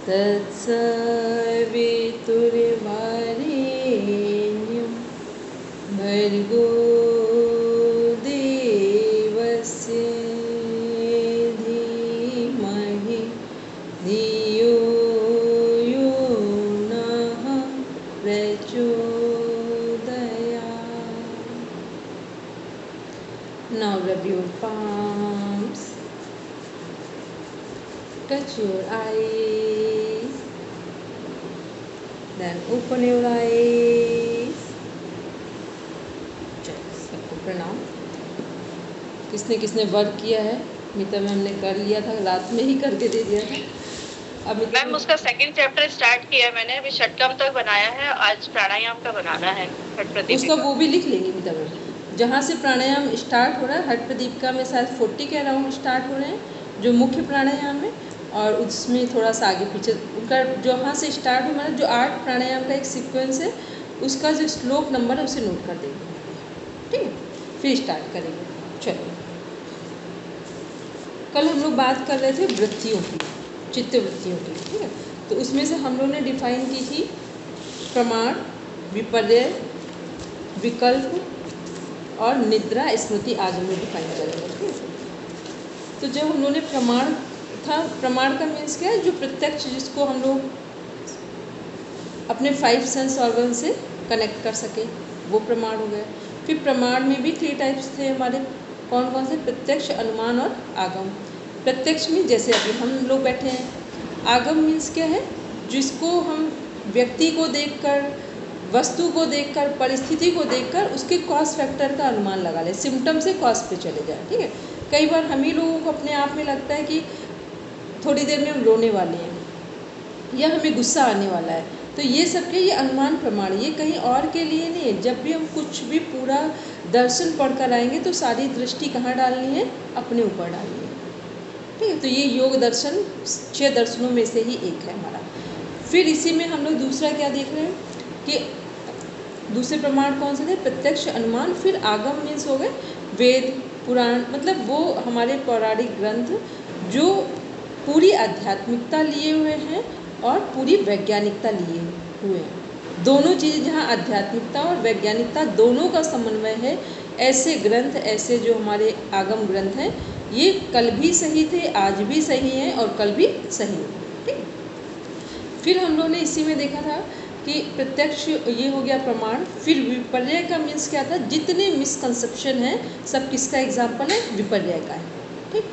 तत्सवितुर्वरेण्यं भर्गो देवस्य धीमहि धियो यो नः प्रचोदयात्. Now rub your palms, touch your eyes, then open your eyes. चलो सबको प्रणाम. किसने किसने वर्क किया है? मीता मैम ने कर लिया था, रात में ही करके दे दिया था. अब मैम उसका सेकंड चैप्टर स्टार्ट किया मैंने, अभी षटकम तक बनाया है, आज प्राणायाम का बनाना है. उसका वो भी लिख लेंगे मीता मैम. जहाँ से प्राणायाम स्टार्ट हो रहा है, हट प्रदीपिका में शायद 40 के अराउंड स्टार्ट हो रहे हैं जो मुख्य प्राणायाम है, और उसमें थोड़ा सा आगे पीछे उनका जहाँ से स्टार्ट हो, मतलब जो 8 प्राणायाम का एक सीक्वेंस है, उसका जो श्लोक नंबर है उसे नोट कर देंगे. ठीक है, फिर स्टार्ट करेंगे. चलो, कल हम लोग बात कर रहे थे वृत्तियों की, चित्त वृत्तियों की. ठीक है, तो उसमें से हम लोग ने डिफाइन की थी प्रमाण, विपर्य, विकल्प और निद्रा स्मृति. आज हम लोग डिफाइन करेंगे. ठीक है, तो जब हम लोगों ने प्रमाण था, प्रमाण का मीन्स क्या है? जो प्रत्यक्ष, जिसको हम लोग अपने 5 सेंस ऑर्गन से कनेक्ट कर सके, वो प्रमाण हो गया. फिर प्रमाण में भी 3 टाइप्स थे हमारे. कौन कौन से? प्रत्यक्ष, अनुमान और आगम. प्रत्यक्ष मीन्स जैसे अभी हम लोग बैठे हैं. आगम मीन्स क्या है? जिसको हम व्यक्ति को देखकर, वस्तु को देखकर, परिस्थिति को देखकर उसके कॉज फैक्टर का अनुमान लगा ले, सिम्टम से कॉज पे चले जाए. ठीक है, कई बार हम ही लोगों को अपने आप में लगता है कि थोड़ी देर में हम रोने वाले हैं या हमें गुस्सा आने वाला है, तो ये सब के ये अनुमान प्रमाण, ये कहीं और के लिए नहीं है. जब भी हम कुछ भी पूरा दर्शन पढ़कर आएंगे तो सारी दृष्टि कहाँ डालनी है? अपने ऊपर डालनी है. ठीक है, तो ये योग दर्शन 6 दर्शनों में से ही एक है हमारा. फिर इसी में हम लोग दूसरा क्या देख रहे हैं कि दूसरे प्रमाण कौन से थे? प्रत्यक्ष, अनुमान. फिर आगम मीन्स हो गए वेद, पुराण, मतलब वो हमारे पौराणिक ग्रंथ जो पूरी आध्यात्मिकता लिए हुए हैं और पूरी वैज्ञानिकता लिए हुए हैं. दोनों चीज़ें, जहाँ आध्यात्मिकता और वैज्ञानिकता दोनों का समन्वय है, ऐसे ग्रंथ, ऐसे जो हमारे आगम ग्रंथ हैं, ये कल भी सही थे, आज भी सही हैं और कल भी सही हैं. ठीक. फिर हम लोगों ने इसी में देखा था कि प्रत्यक्ष ये हो गया प्रमाण. फिर विपर्य का मीन्स क्या था? जितने मिसकंसेप्शन हैं सब किसका एग्जाम्पल है? विपर्य का है. ठीक,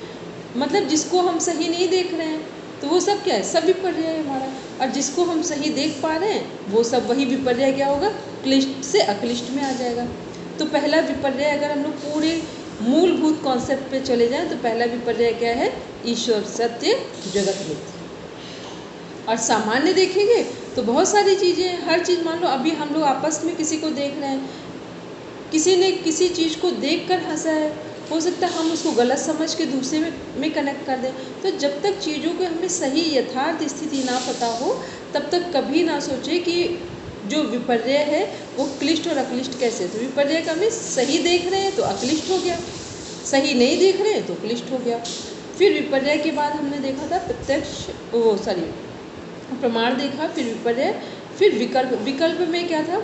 मतलब जिसको हम सही नहीं देख रहे हैं तो वो सब क्या है? सब विपर्य है हमारा. और जिसको हम सही देख पा रहे हैं वो सब, वही विपर्य क्या होगा? क्लिष्ट से अक्लिष्ट में आ जाएगा. तो पहला विपर्य, अगर हम लोग पूरे मूलभूत कॉन्सेप्ट पे चले जाएं तो पहला विपर्य क्या है? ईश्वर सत्य, जगत मिथ्या. और सामान्य देखेंगे तो बहुत सारी चीज़ें, हर चीज़, मान लो अभी हम लोग आपस में किसी को देख रहे हैं, किसी ने किसी चीज़ को देखकर हंसा है, हो सकता है हम उसको गलत समझ के दूसरे में कनेक्ट कर दें. तो जब तक चीज़ों को हमें सही यथार्थ स्थिति ना पता हो तब तक कभी ना सोचे कि जो विपर्य है वो क्लिष्ट और अक्लिष्ट कैसे. तो विपर्य का मीन्स सही देख रहे हैं तो अक्लिष्ट हो गया, सही नहीं देख रहे हैं तो क्लिष्ट हो गया. फिर विपर्य के बाद हमने देखा था प्रत्यक्ष, प्रमाण देखा, फिर विपर्य, फिर विकल्प. विकल्प में क्या था?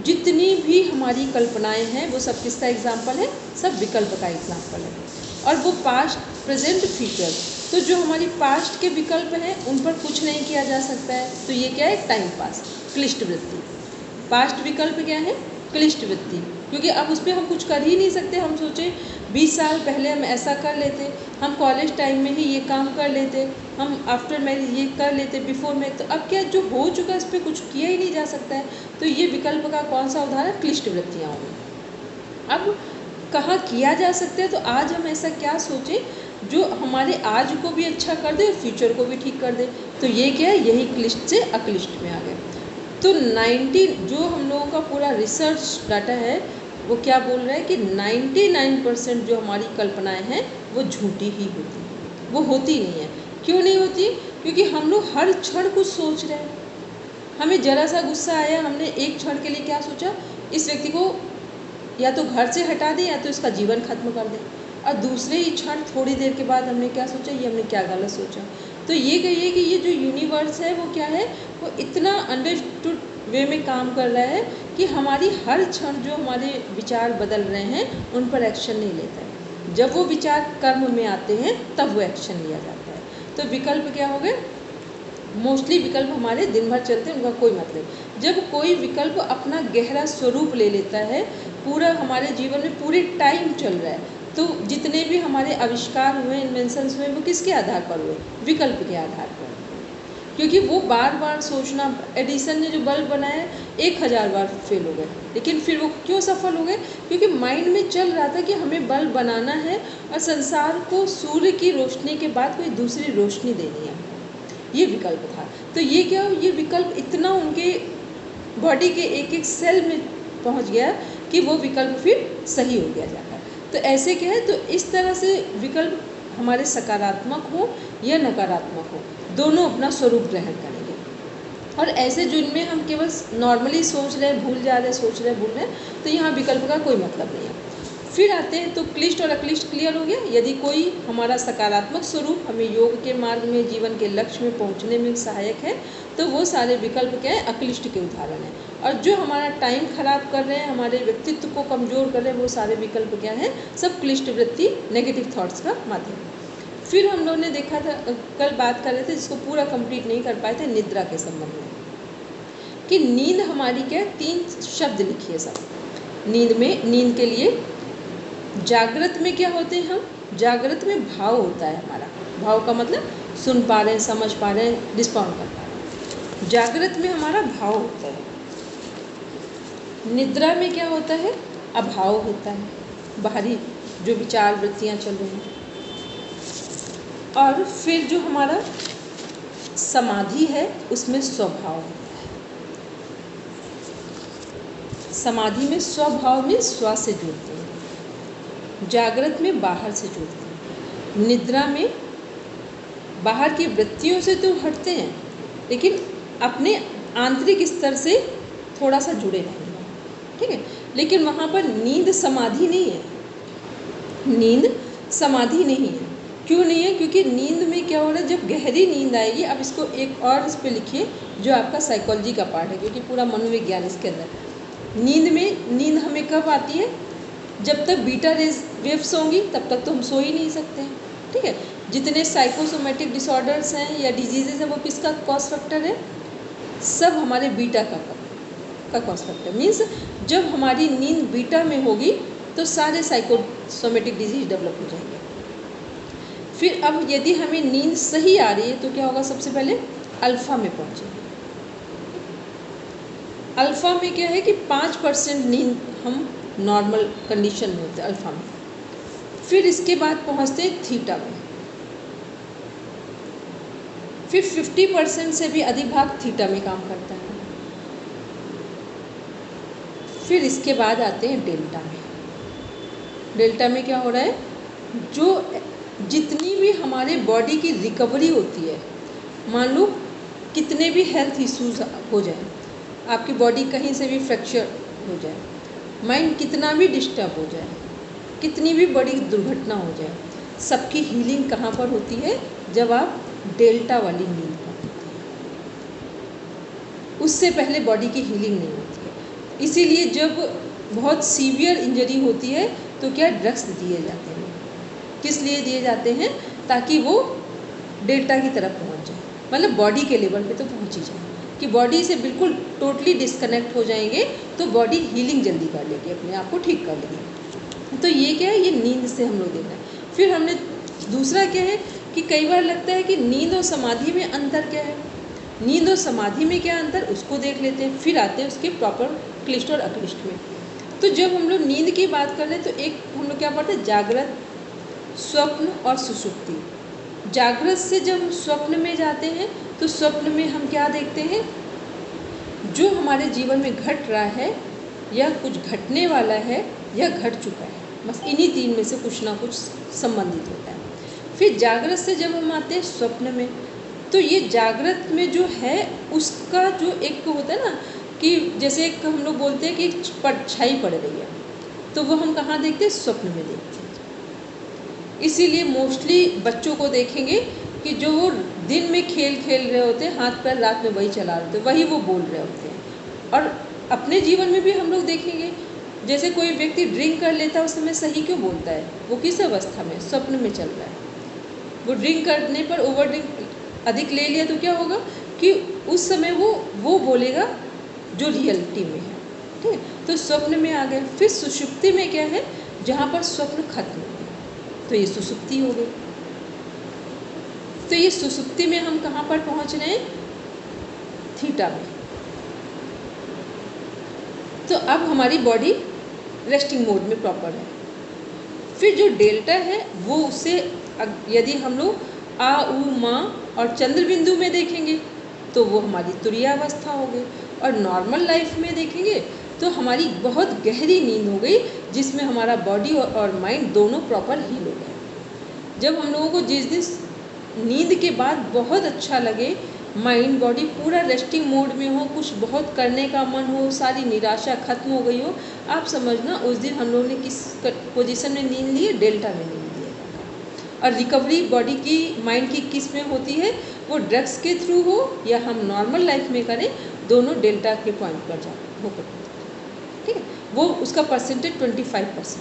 जितनी भी हमारी कल्पनाएं हैं वो सब किसका एग्जाम्पल है? सब विकल्प का एग्जाम्पल है. और वो पास्ट, प्रेजेंट, फ्यूचर. तो जो हमारी पास्ट के विकल्प हैं उन पर कुछ नहीं किया जा सकता है, तो ये क्या है? टाइम पास, क्लिष्ट वृत्ति. पास्ट विकल्प क्या है? क्लिष्ट वृत्ति, क्योंकि अब उस पर हम कुछ कर ही नहीं सकते. हम सोचे 20 साल पहले हम ऐसा कर लेते, हम कॉलेज टाइम में ही ये काम कर लेते, हम आफ्टर मैरिज ये कर लेते, बिफोर में. तो अब क्या, जो हो चुका है इस पर कुछ किया ही नहीं जा सकता है. तो ये विकल्प का कौन सा उदाहरण? क्लिष्ट वृत्तियाँ होंगी. अब कहाँ किया जा सकता है? तो आज हम ऐसा क्या सोचें जो हमारे आज को भी अच्छा कर दे और फ्यूचर को भी ठीक कर दे. तो ये क्या है? यही क्लिष्ट से अक्लिष्ट में आ गए. तो 90 जो हम लोगों का पूरा रिसर्च डाटा है वो क्या बोल रहा है कि 99% जो हमारी कल्पनाएं हैं वो झूठी ही होती हैं, वो होती नहीं है. क्यों नहीं होती? क्योंकि हम लोग हर क्षण कुछ सोच रहे हैं. हमें ज़रा सा गुस्सा आया, हमने एक क्षण के लिए क्या सोचा? इस व्यक्ति को या तो घर से हटा दें या तो इसका जीवन खत्म कर दें. और दूसरे ही क्षण थोड़ी देर के बाद हमने क्या सोचा? ये हमने क्या गलत सोचा. तो ये कहिए कि ये जो यूनिवर्स है वो क्या है, वो इतना अंडरस्टूड वे में काम कर रहा है कि हमारी हर क्षण जो हमारे विचार बदल रहे हैं उन पर एक्शन नहीं लेता है। जब वो विचार कर्म में आते हैं तब वो एक्शन लिया जाता है। तो विकल्प क्या हो गए, मोस्टली विकल्प हमारे दिन भर चलते हैं, उनका कोई मतलब। जब कोई विकल्प अपना गहरा स्वरूप ले लेता है, पूरा हमारे जीवन में पूरे टाइम चल रहा है, तो जितने भी हमारे आविष्कार हुए, इन्वेंशंस हुए, वो किसके आधार पर हुए, विकल्प के आधार पर। क्योंकि वो बार बार सोचना, एडिसन ने जो बल्ब बनाया 1000 बार फेल हो गए, लेकिन फिर वो क्यों सफल हो गए, क्योंकि माइंड में चल रहा था कि हमें बल्ब बनाना है और संसार को सूर्य की रोशनी के बाद कोई दूसरी रोशनी देनी है, ये विकल्प था। तो ये क्या, ये विकल्प इतना उनके बॉडी के एक एक सेल में पहुंच गया कि वो विकल्प फिर सही हो गया जाकर। तो ऐसे क्या है, तो इस तरह से विकल्प हमारे सकारात्मक हो या नकारात्मक हो, दोनों अपना स्वरूप ग्रहण करेंगे। और ऐसे जिनमें हम केवल नॉर्मली सोच रहे हैं, भूल जा रहे हैं, सोच रहे हैं, भूल रहे हैं, तो यहाँ विकल्प का कोई मतलब नहीं है। फिर आते हैं, तो क्लिष्ट और अक्लिष्ट क्लियर हो गया। यदि कोई हमारा सकारात्मक स्वरूप हमें योग के मार्ग में, जीवन के लक्ष्य में पहुंचने में सहायक है, तो वो सारे विकल्प क्या है, अक्लिष्ट के उदाहरण हैं। और जो हमारा टाइम खराब कर रहे हैं, हमारे व्यक्तित्व को कमज़ोर कर रहे हैं, वो सारे विकल्प क्या हैं, सब क्लिष्ट वृत्ति, नेगेटिव थॉट्स का माध्यम। फिर हम लोगों ने देखा था, कल बात कर रहे थे, जिसको पूरा कंप्लीट नहीं कर पाए थे, निद्रा के संबंध में, कि नींद हमारी क्या, 3 शब्द लिखिए सब। नींद में, नींद के लिए जागृत में क्या होते हैं हम, जागृत में भाव होता है हमारा। भाव का मतलब सुन पा रहे हैं, समझ पा रहे हैं, रिस्पॉन्ड कर पा रहे हैं। जागृत में हमारा भाव होता है। निद्रा में क्या होता है, अभाव होता है, बाहरी जो विचार वृत्तियाँ चल रही हैं। और फिर जो हमारा समाधि है, उसमें स्वभाव होता है। समाधि में स्वभाव में स्व से जुड़ते हैं, जागृत में बाहर से जुड़ते हैं, निद्रा में बाहर की वृत्तियों से तो हटते हैं, लेकिन अपने आंतरिक स्तर से थोड़ा सा जुड़े रहेंगे, ठीक है। लेकिन वहाँ पर नींद समाधि नहीं है, नींद समाधि नहीं है। क्यों नहीं है, क्योंकि नींद में क्या हो रहा है, जब गहरी नींद आएगी, अब इसको एक और इस पे लिखिए जो आपका साइकोलॉजी का पार्ट है, क्योंकि पूरा मनोविज्ञान इसके अंदर। नींद में, नींद हमें कब आती है, जब तक बीटा वेव्स होंगी तब तक तो हम सो ही नहीं सकते हैं, ठीक है। जितने साइकोसोमेटिक डिसऑर्डर्स हैं या डिजीजेज हैं, वो किसका कॉज फैक्टर है, सब हमारे बीटा का कॉज फैक्टर। मीन्स जब हमारी नींद बीटा में होगी तो सारे साइकोसोमेटिक डिजीज डेवलप हो जाएंगे। फिर अब यदि हमें नींद सही आ रही है तो क्या होगा, सबसे पहले अल्फ़ा में पहुँचेंगे। अल्फ़ा में क्या है कि 5% नींद हम नॉर्मल कंडीशन में होते हैं अल्फ़ा में। फिर इसके बाद पहुँचते हैं थीटा में, फिर 50% से भी अधिक भाग थीटा में काम करता है। फिर इसके बाद आते हैं डेल्टा में। डेल्टा में क्या हो रहा है, जो जितनी भी हमारे बॉडी की रिकवरी होती है, मान लो कितने भी हेल्थ इश्यूज हो जाए, आपकी बॉडी कहीं से भी फ्रैक्चर हो जाए, माइंड कितना भी डिस्टर्ब हो जाए, कितनी भी बड़ी दुर्घटना हो जाए, सबकी हीलिंग कहाँ पर होती है, जब आप डेल्टा वाली नींद पर होती है। उससे पहले बॉडी की हीलिंग नहीं होती है। इसीलिए जब बहुत सीवियर इंजरी होती है तो क्या ड्रग्स दिए जाते हैं। किस लिए दिए जाते हैं, ताकि वो डेल्टा की तरफ पहुंच जाए, मतलब बॉडी के लेवल पे तो पहुंच ही जाए, कि बॉडी से बिल्कुल टोटली डिस्कनेक्ट हो जाएंगे तो बॉडी हीलिंग जल्दी कर लेगी, अपने आप को ठीक कर लेगी। तो ये क्या है, ये नींद से हम लोग देख रहे हैं। फिर हमने दूसरा क्या है कि कई बार लगता है कि नींद और समाधि में अंतर क्या है, नींद और समाधि में क्या अंतर, उसको देख लेते हैं। फिर आते हैं उसके प्रॉपर क्लिष्ट और अक्लिष्ट में। तो जब हम लोग नींद की बात कर रहे हैं तो एक हम लोग क्या पढ़ते हैं, जागृत, स्वप्न और सुषुप्ति। जागृत से जब हम स्वप्न में जाते हैं तो स्वप्न में हम क्या देखते हैं, जो हमारे जीवन में घट रहा है या कुछ घटने वाला है या घट चुका है, बस इन्हीं 3 में से कुछ ना कुछ संबंधित होता है। फिर जागृत से जब हम आते हैं स्वप्न में, तो ये जागृत में जो है उसका जो एक होता है ना, कि जैसे एक हम लोग बोलते हैं कि परछाई पड़ रही है, तो वो हम कहाँ देखते हैं, स्वप्न में देखते हैं। इसीलिए मोस्टली बच्चों को देखेंगे कि जो वो दिन में खेल खेल रहे होते हैं, हाथ पैर रात में वही चला रहे होते हैं, वही वो बोल रहे होते हैं। और अपने जीवन में भी हम लोग देखेंगे, जैसे कोई व्यक्ति ड्रिंक कर लेता है उस समय सही क्यों बोलता है? वो किस अवस्था में? स्वप्न में चल रहा है। वो ड्रिंक करने पर, ओवर ड्रिंक अधिक ले लिया तो क्या होगा कि उस समय वो बोलेगा जो रियलिटी में है। ठीक है, तो स्वप्न में आ गए। फिर सुषुप्ति में क्या है? जहाँ पर स्वप्न खत्म हो गया, तो ये सुषुप्ति हो गई। तो ये सुषुप्ति में हम कहाँ पर पहुँच रहे हैं? थीटा में। तो अब हमारी बॉडी रेस्टिंग मोड में प्रॉपर है। फिर जो डेल्टा है वो उससे, यदि हम लोग आ उ मा और चंद्र बिंदु में देखेंगे तो वो हमारी तुरीयावस्था हो गई, और नॉर्मल लाइफ में देखेंगे तो हमारी बहुत गहरी नींद हो गई, जिसमें हमारा बॉडी और माइंड दोनों प्रॉपर हील हो गए। जब हम लोगों को जिस दिन नींद के बाद बहुत अच्छा लगे, माइंड बॉडी पूरा रेस्टिंग मोड में हो, कुछ बहुत करने का मन हो, सारी निराशा खत्म हो गई हो, आप समझना उस दिन हम लोगों ने किस पोजीशन में नींद ली है? डेल्टा में नींद ली है। और रिकवरी बॉडी की, माइंड की किस में होती है? वो ड्रग्स के थ्रू हो या हम नॉर्मल लाइफ में करें, दोनों डेल्टा के पॉइंट पर जाओ होकर। ठीक है, वो उसका परसेंटेज 25%।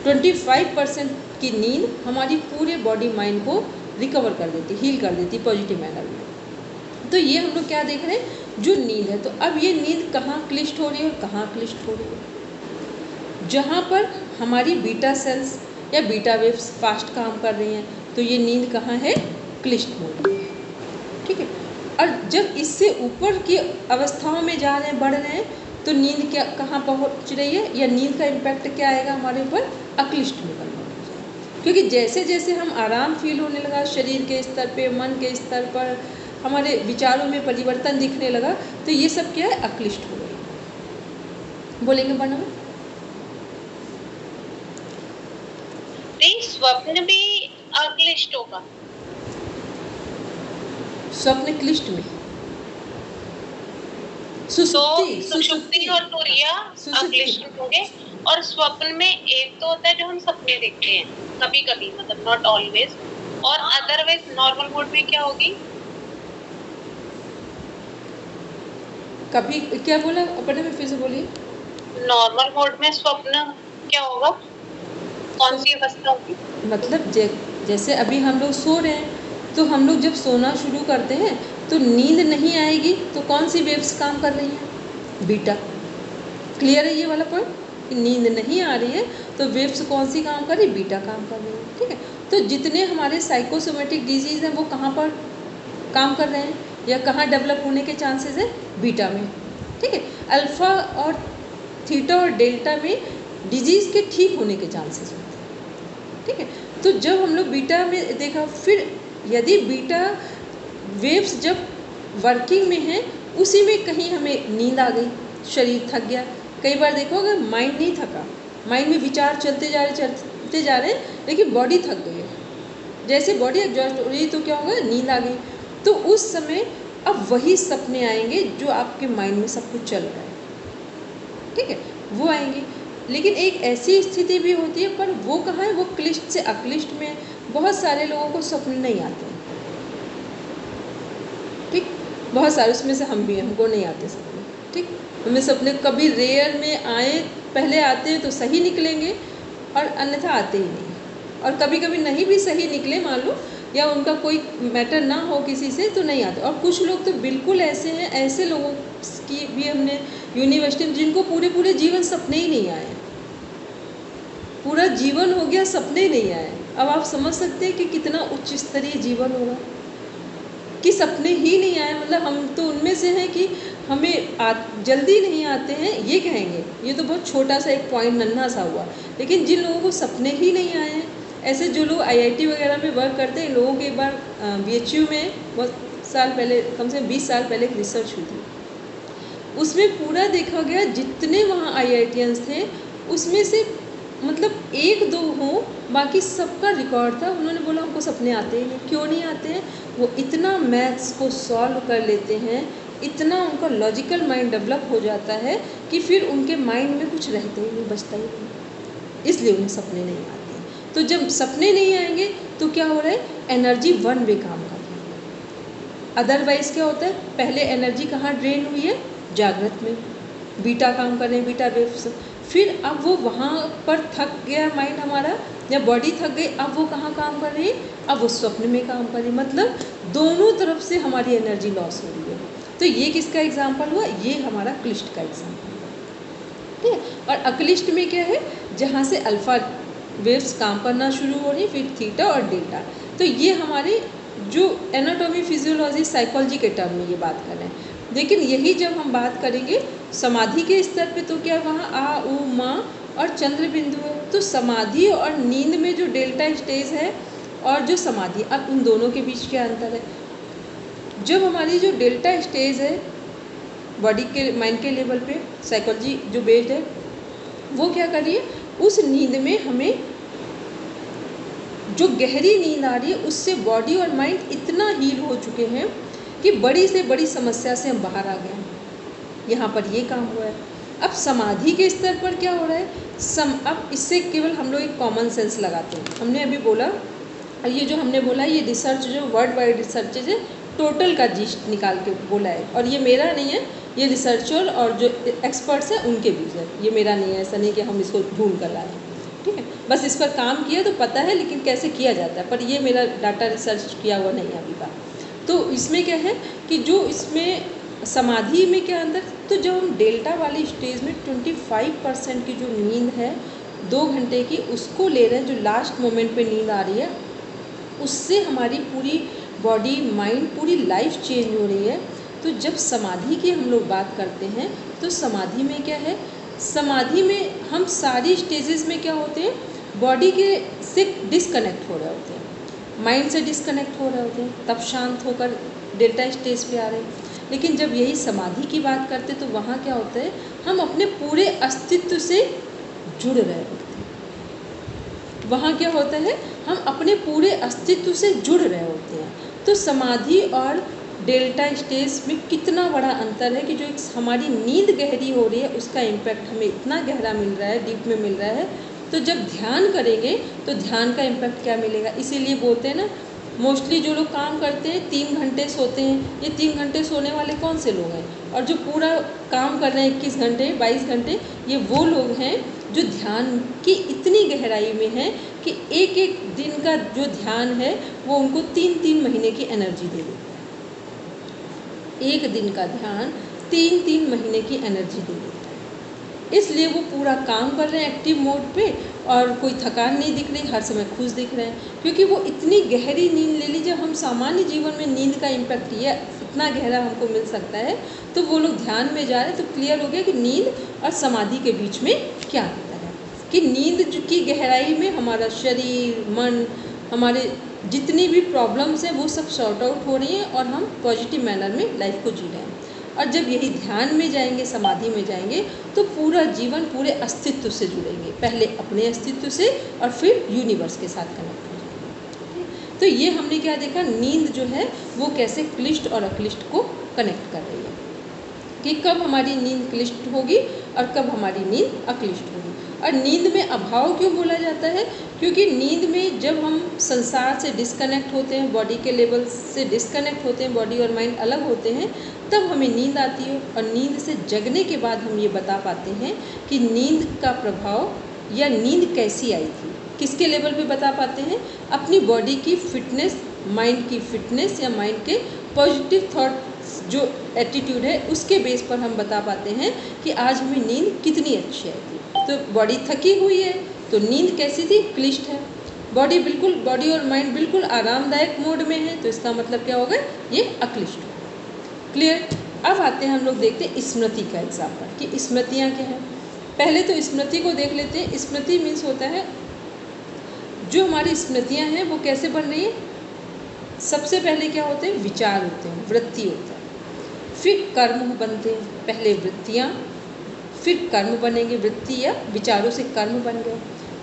25% की नींद हमारी पूरे बॉडी माइंड को रिकवर कर देती, हील कर देती पॉजिटिव मैनर में। तो ये हम लोग क्या देख रहे हैं? जो नींद है। तो अब ये नींद कहाँ क्लिष्ट हो रही है और कहाँ क्लिष्ट हो रही है? जहाँ पर हमारी बीटा सेल्स या बीटा वेव्स फास्ट काम कर रही हैं, तो ये नींद कहाँ है? क्लिष्ट मोड में। ठीक है, और जब इससे ऊपर की अवस्थाओं में जा रहे हैं, बढ़ रहे हैं, तो नींद क्या कहाँ पहुँच रही है, या नींद का इम्पैक्ट क्या आएगा हमारे ऊपर? अक्लिष्ट में कन्वर्ट हो जाएगा। क्योंकि जैसे जैसे हम आराम फील होने लगा, शरीर के स्तर पे, मन के स्तर पर, हमारे विचारों में परिवर्तन दिखने लगा, तो ये सब क्या है? अक्लिष्ट हो गई। बोलेंगे बना? स्वप्न भी अक्लिष्ट होगा? स्वप्न क्लिष्ट में, सुषुप्ति और तुरीया अक्लिष्ट होंगे। और स्वप्न में एक तो होता है जो हम सपने देखते हैं कभी कभी, मतलब नॉट ऑलवेज, और अदरवाइज नॉर्मल मोड में क्या होगी? कभी क्या बोला अपने में? फिर से बोलिए। नॉर्मल मोड में स्वप्न क्या होगा? कौन सी अवस्था होगी? मतलब जैसे अभी हम लोग सो रहे हैं, तो हम लोग जब सोना शुरू करते हैं तो नींद नहीं आएगी, तो कौन सी वेव्स काम कर रही हैं? बीटा। क्लियर है ये वाला पॉइंट? कि नींद नहीं आ रही है तो वेव्स कौन सी काम कर रही? बीटा काम कर रही है। ठीक है, तो जितने हमारे साइकोसोमेटिक डिजीज़ हैं वो कहाँ पर काम कर रहे हैं या कहाँ डेवलप होने के चांसेस हैं? बीटा में। ठीक है, अल्फ़ा और थीटा और डेल्टा में डिजीज़ के ठीक होने के चांसेस होते हैं। ठीक है, तो जब हम लोग बीटा में देखा, फिर यदि बीटा वेव्स जब वर्किंग में हैं, उसी में कहीं हमें नींद आ गई, शरीर थक गया। कई बार देखोगे माइंड नहीं थका, माइंड में विचार चलते जा रहे हैं, लेकिन बॉडी थक गई है। जैसे बॉडी एग्जॉस्ट हो रही तो क्या होगा? नींद आ गई। तो उस समय अब वही सपने आएंगे जो आपके माइंड में सब कुछ चल रहा है। ठीक है, वो आएंगे। लेकिन एक ऐसी स्थिति भी होती है, पर वो कहाँ है? वो क्लिष्ट से अक्लिष्ट में। बहुत सारे लोगों को सपने नहीं आते। ठीक, बहुत सारे, उसमें से हम भी हैं, हमको नहीं आते सपने। ठीक, हमें सपने कभी रेयर में आए, पहले आते हैं तो सही निकलेंगे और अन्यथा आते ही नहीं। और कभी कभी नहीं भी सही निकले, मान लो, या उनका कोई मैटर ना हो किसी से, तो नहीं आते। और कुछ लोग तो बिल्कुल ऐसे हैं, ऐसे लोगों की भी हमने यूनिवर्सिटी में, जिनको पूरे जीवन सपने ही नहीं आए, पूरा जीवन हो गया सपने ही नहीं आए। अब आप समझ सकते हैं कि कितना उच्च स्तरीय जीवन होगा कि सपने ही नहीं आए। मतलब हम तो उनमें से हैं कि हमें जल्दी नहीं आते हैं, ये कहेंगे। ये तो बहुत छोटा सा एक पॉइंट, नन्हा सा हुआ। लेकिन जिन लोगों को सपने ही नहीं आए हैं, ऐसे जो लोग IIT वगैरह में वर्क करते हैं, लोगों के एक बार BHU में बहुत साल पहले, कम से कम 20 साल पहले एक रिसर्च हुई थी। उसमें पूरा देखा गया जितने वहाँ IITians थे, उसमें से मतलब 1-2 हों, बाकी सबका रिकॉर्ड था। उन्होंने बोला हमको सपने आते ही नहीं। क्यों नहीं आते हैं? वो इतना मैथ्स को सॉल्व कर लेते हैं, इतना उनका लॉजिकल माइंड डेवलप हो जाता है कि फिर उनके माइंड में कुछ रहता ही नहीं, बचता ही नहीं, इसलिए उन्हें सपने नहीं आते। तो जब सपने नहीं आएंगे तो क्या हो रहा है? एनर्जी वन वे काम कर रही है। अदरवाइज क्या होता है, पहले एनर्जी कहाँ ड्रेन हुई है, जागृत में, बीटा काम कर रहे हैं, बीटा वेव्स, फिर अब वो वहाँ पर थक गया माइंड हमारा या बॉडी थक गई, अब वो कहाँ काम कर रही है, अब वो स्वप्न में काम कर रही है। मतलब दोनों तरफ से हमारी एनर्जी लॉस हो रही है। तो ये किसका एग्जाम्पल हुआ, ये हमारा क्लिष्ट का एग्जाम्पल, ठीक है। और अक्लिष्ट में क्या है, जहाँ से अल्फा वेव्स काम करना शुरू हो रही, फिर थीटा और डेल्टा। तो ये हमारे जो एनाटॉमी, फिजियोलॉजी, साइकोलॉजी के टर्म में ये बात कर रहे हैं। लेकिन यही जब हम बात करेंगे समाधि के स्तर पे, तो क्या वहाँ आ, उ, मा और चंद्र बिंदु है। तो समाधि और नींद में जो डेल्टा स्टेज है और जो समाधि, अब इन दोनों के बीच क्या अंतर है। जब हमारी जो डेल्टा स्टेज है बॉडी के, माइंड के लेवल पे, साइकोलॉजी जो बेस्ड है, वो क्या कर रही है, उस नींद में हमें जो गहरी नींद आ रही है उससे बॉडी और माइंड इतना हील हो चुके हैं कि बड़ी से बड़ी समस्या से हम बाहर आ गए हैं। यहाँ पर ये काम हुआ है। अब समाधि के स्तर पर क्या हो रहा है, अब इससे केवल हम लोग एक कॉमन सेंस लगाते हैं। हमने अभी बोला, ये जो हमने बोला ये रिसर्च जो वर्ल्ड वाइड रिसर्च है, टोटल का जिस्ट निकाल के बोला है, और ये मेरा नहीं है, ये रिसर्चर और जो एक्सपर्ट्स हैं उनके बीच है, ये मेरा नहीं है। ऐसा नहीं कि हम इसको ढूंढ कर लाए, ठीक है। बस इस पर काम किया तो पता है, लेकिन कैसे किया जाता है, पर ये मेरा डाटा रिसर्च किया हुआ नहीं है अभी का। तो इसमें क्या है कि जो इसमें समाधि में क्या अंदर, तो जब हम डेल्टा वाली स्टेज में 25% की जो नींद है 2 घंटे की, उसको ले रहे हैं, जो लास्ट मोमेंट पे नींद आ रही है, उससे हमारी पूरी बॉडी, माइंड, पूरी लाइफ चेंज हो रही है। तो जब समाधि की हम लोग बात करते हैं, तो समाधि में क्या है, समाधि में हम सारी स्टेजेस में क्या होते हैं, बॉडी के से डिस्कनेक्ट हो रहे होते हैं, माइंड से डिस्कनेक्ट हो रहे होते हैं, तब शांत होकर डेल्टा स्टेज पे आ रहे हैं। लेकिन जब यही समाधि की बात करते तो वहाँ क्या होता है, हम अपने पूरे अस्तित्व से जुड़ रहे होते हैं। वहाँ क्या होता है, हम अपने पूरे अस्तित्व से जुड़ रहे होते हैं। तो समाधि और डेल्टा स्टेज में कितना बड़ा अंतर है कि जो हमारी नींद गहरी हो रही है उसका इम्पैक्ट हमें इतना गहरा मिल रहा है, डीप में मिल रहा है। तो जब ध्यान करेंगे तो ध्यान का इम्पैक्ट क्या मिलेगा। इसीलिए बोलते हैं ना, मोस्टली जो लोग काम करते हैं 3 घंटे सोते हैं, ये 3 घंटे सोने वाले कौन से लोग हैं, और जो पूरा काम कर रहे हैं 21 घंटे 22 घंटे, ये वो लोग हैं जो ध्यान की इतनी गहराई में हैं कि एक एक दिन का जो ध्यान है वो उनको 3-3 महीने की एनर्जी दे देता है। एक दिन का ध्यान 3-3 महीने की एनर्जी दे देता है। इसलिए वो पूरा काम कर रहे हैं एक्टिव मोड पे, और कोई थकान नहीं दिख रही, हर समय खुश दिख रहे हैं, क्योंकि वो इतनी गहरी नींद ले लीजिए। हम सामान्य जीवन में नींद का इम्पैक्ट ये इतना गहरा हमको मिल सकता है, तो वो लोग ध्यान में जा रहे हैं। तो क्लियर हो गया कि नींद और समाधि के बीच में क्या अंतर है, कि नींद की गहराई में हमारा शरीर, मन, हमारे जितनी भी प्रॉब्लम्स हैं वो सब सॉर्ट आउट हो रही हैं, और हम पॉजिटिव मैनर में लाइफ को जी रहे हैं। और जब यही ध्यान में जाएंगे, समाधि में जाएंगे, तो पूरा जीवन पूरे अस्तित्व से जुड़ेंगे, पहले अपने अस्तित्व से और फिर यूनिवर्स के साथ कनेक्ट हो जाएंगे। तो ये हमने क्या देखा, नींद जो है वो कैसे क्लिष्ट और अक्लिष्ट को कनेक्ट कर रही है, कि कब हमारी नींद क्लिष्ट होगी और कब हमारी नींद अक्लिष्ट होगी। और नींद में अभाव क्यों बोला जाता है, क्योंकि नींद में जब हम संसार से डिस्कनेक्ट होते हैं, बॉडी के लेवल से डिस्कनेक्ट होते हैं, बॉडी और माइंड अलग होते हैं, तब हमें नींद आती है। और नींद से जगने के बाद हम ये बता पाते हैं कि नींद का प्रभाव या नींद कैसी आई थी, किसके लेवल पे बता पाते हैं, अपनी बॉडी की फिटनेस, माइंड की फिटनेस या माइंड के पॉजिटिव थॉट्स जो एटीट्यूड है उसके बेस पर हम बता पाते हैं कि आज हमें नींद कितनी अच्छी आई थी। तो बॉडी थकी हुई है तो नींद कैसी थी, क्लिष्ट है। बॉडी और माइंड बिल्कुल आरामदायक मोड में है, तो इसका मतलब क्या होगा, ये अक्लिष्ट होगा। क्लियर। अब आते हैं हम लोग देखते हैं स्मृति का एग्जाम्पल, कि स्मृतियाँ क्या हैं। पहले तो स्मृति को देख लेते हैं। स्मृति मीन्स होता है जो हमारी स्मृतियाँ हैं वो कैसे बन रही हैं। सबसे पहले क्या होते हैं, विचार होते हैं, वृत्ति होता है, फिर कर्म बनते हैं। पहले वृत्तियाँ, फिर कर्म बनेंगे, वृत्ति या विचारों से कर्म बन गए,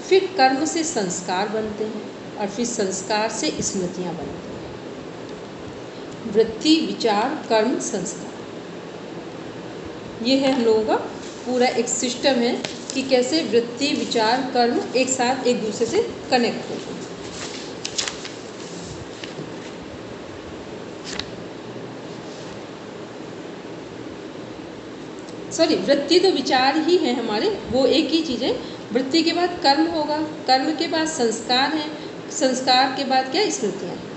फिर कर्म से संस्कार बनते हैं, और फिर संस्कार से स्मृतियाँ बनती हैं। वृत्ति, विचार, कर्म, संस्कार, ये है हम लोगों का पूरा एक सिस्टम है कि कैसे वृत्ति, विचार, कर्म एक साथ एक दूसरे से कनेक्ट होते हैं। सॉरी, वृत्ति तो विचार ही है हमारे, वो एक ही चीज़ है। वृत्ति के बाद कर्म होगा, कर्म के बाद संस्कार है, संस्कार के बाद क्या, स्मृतियाँ हैं।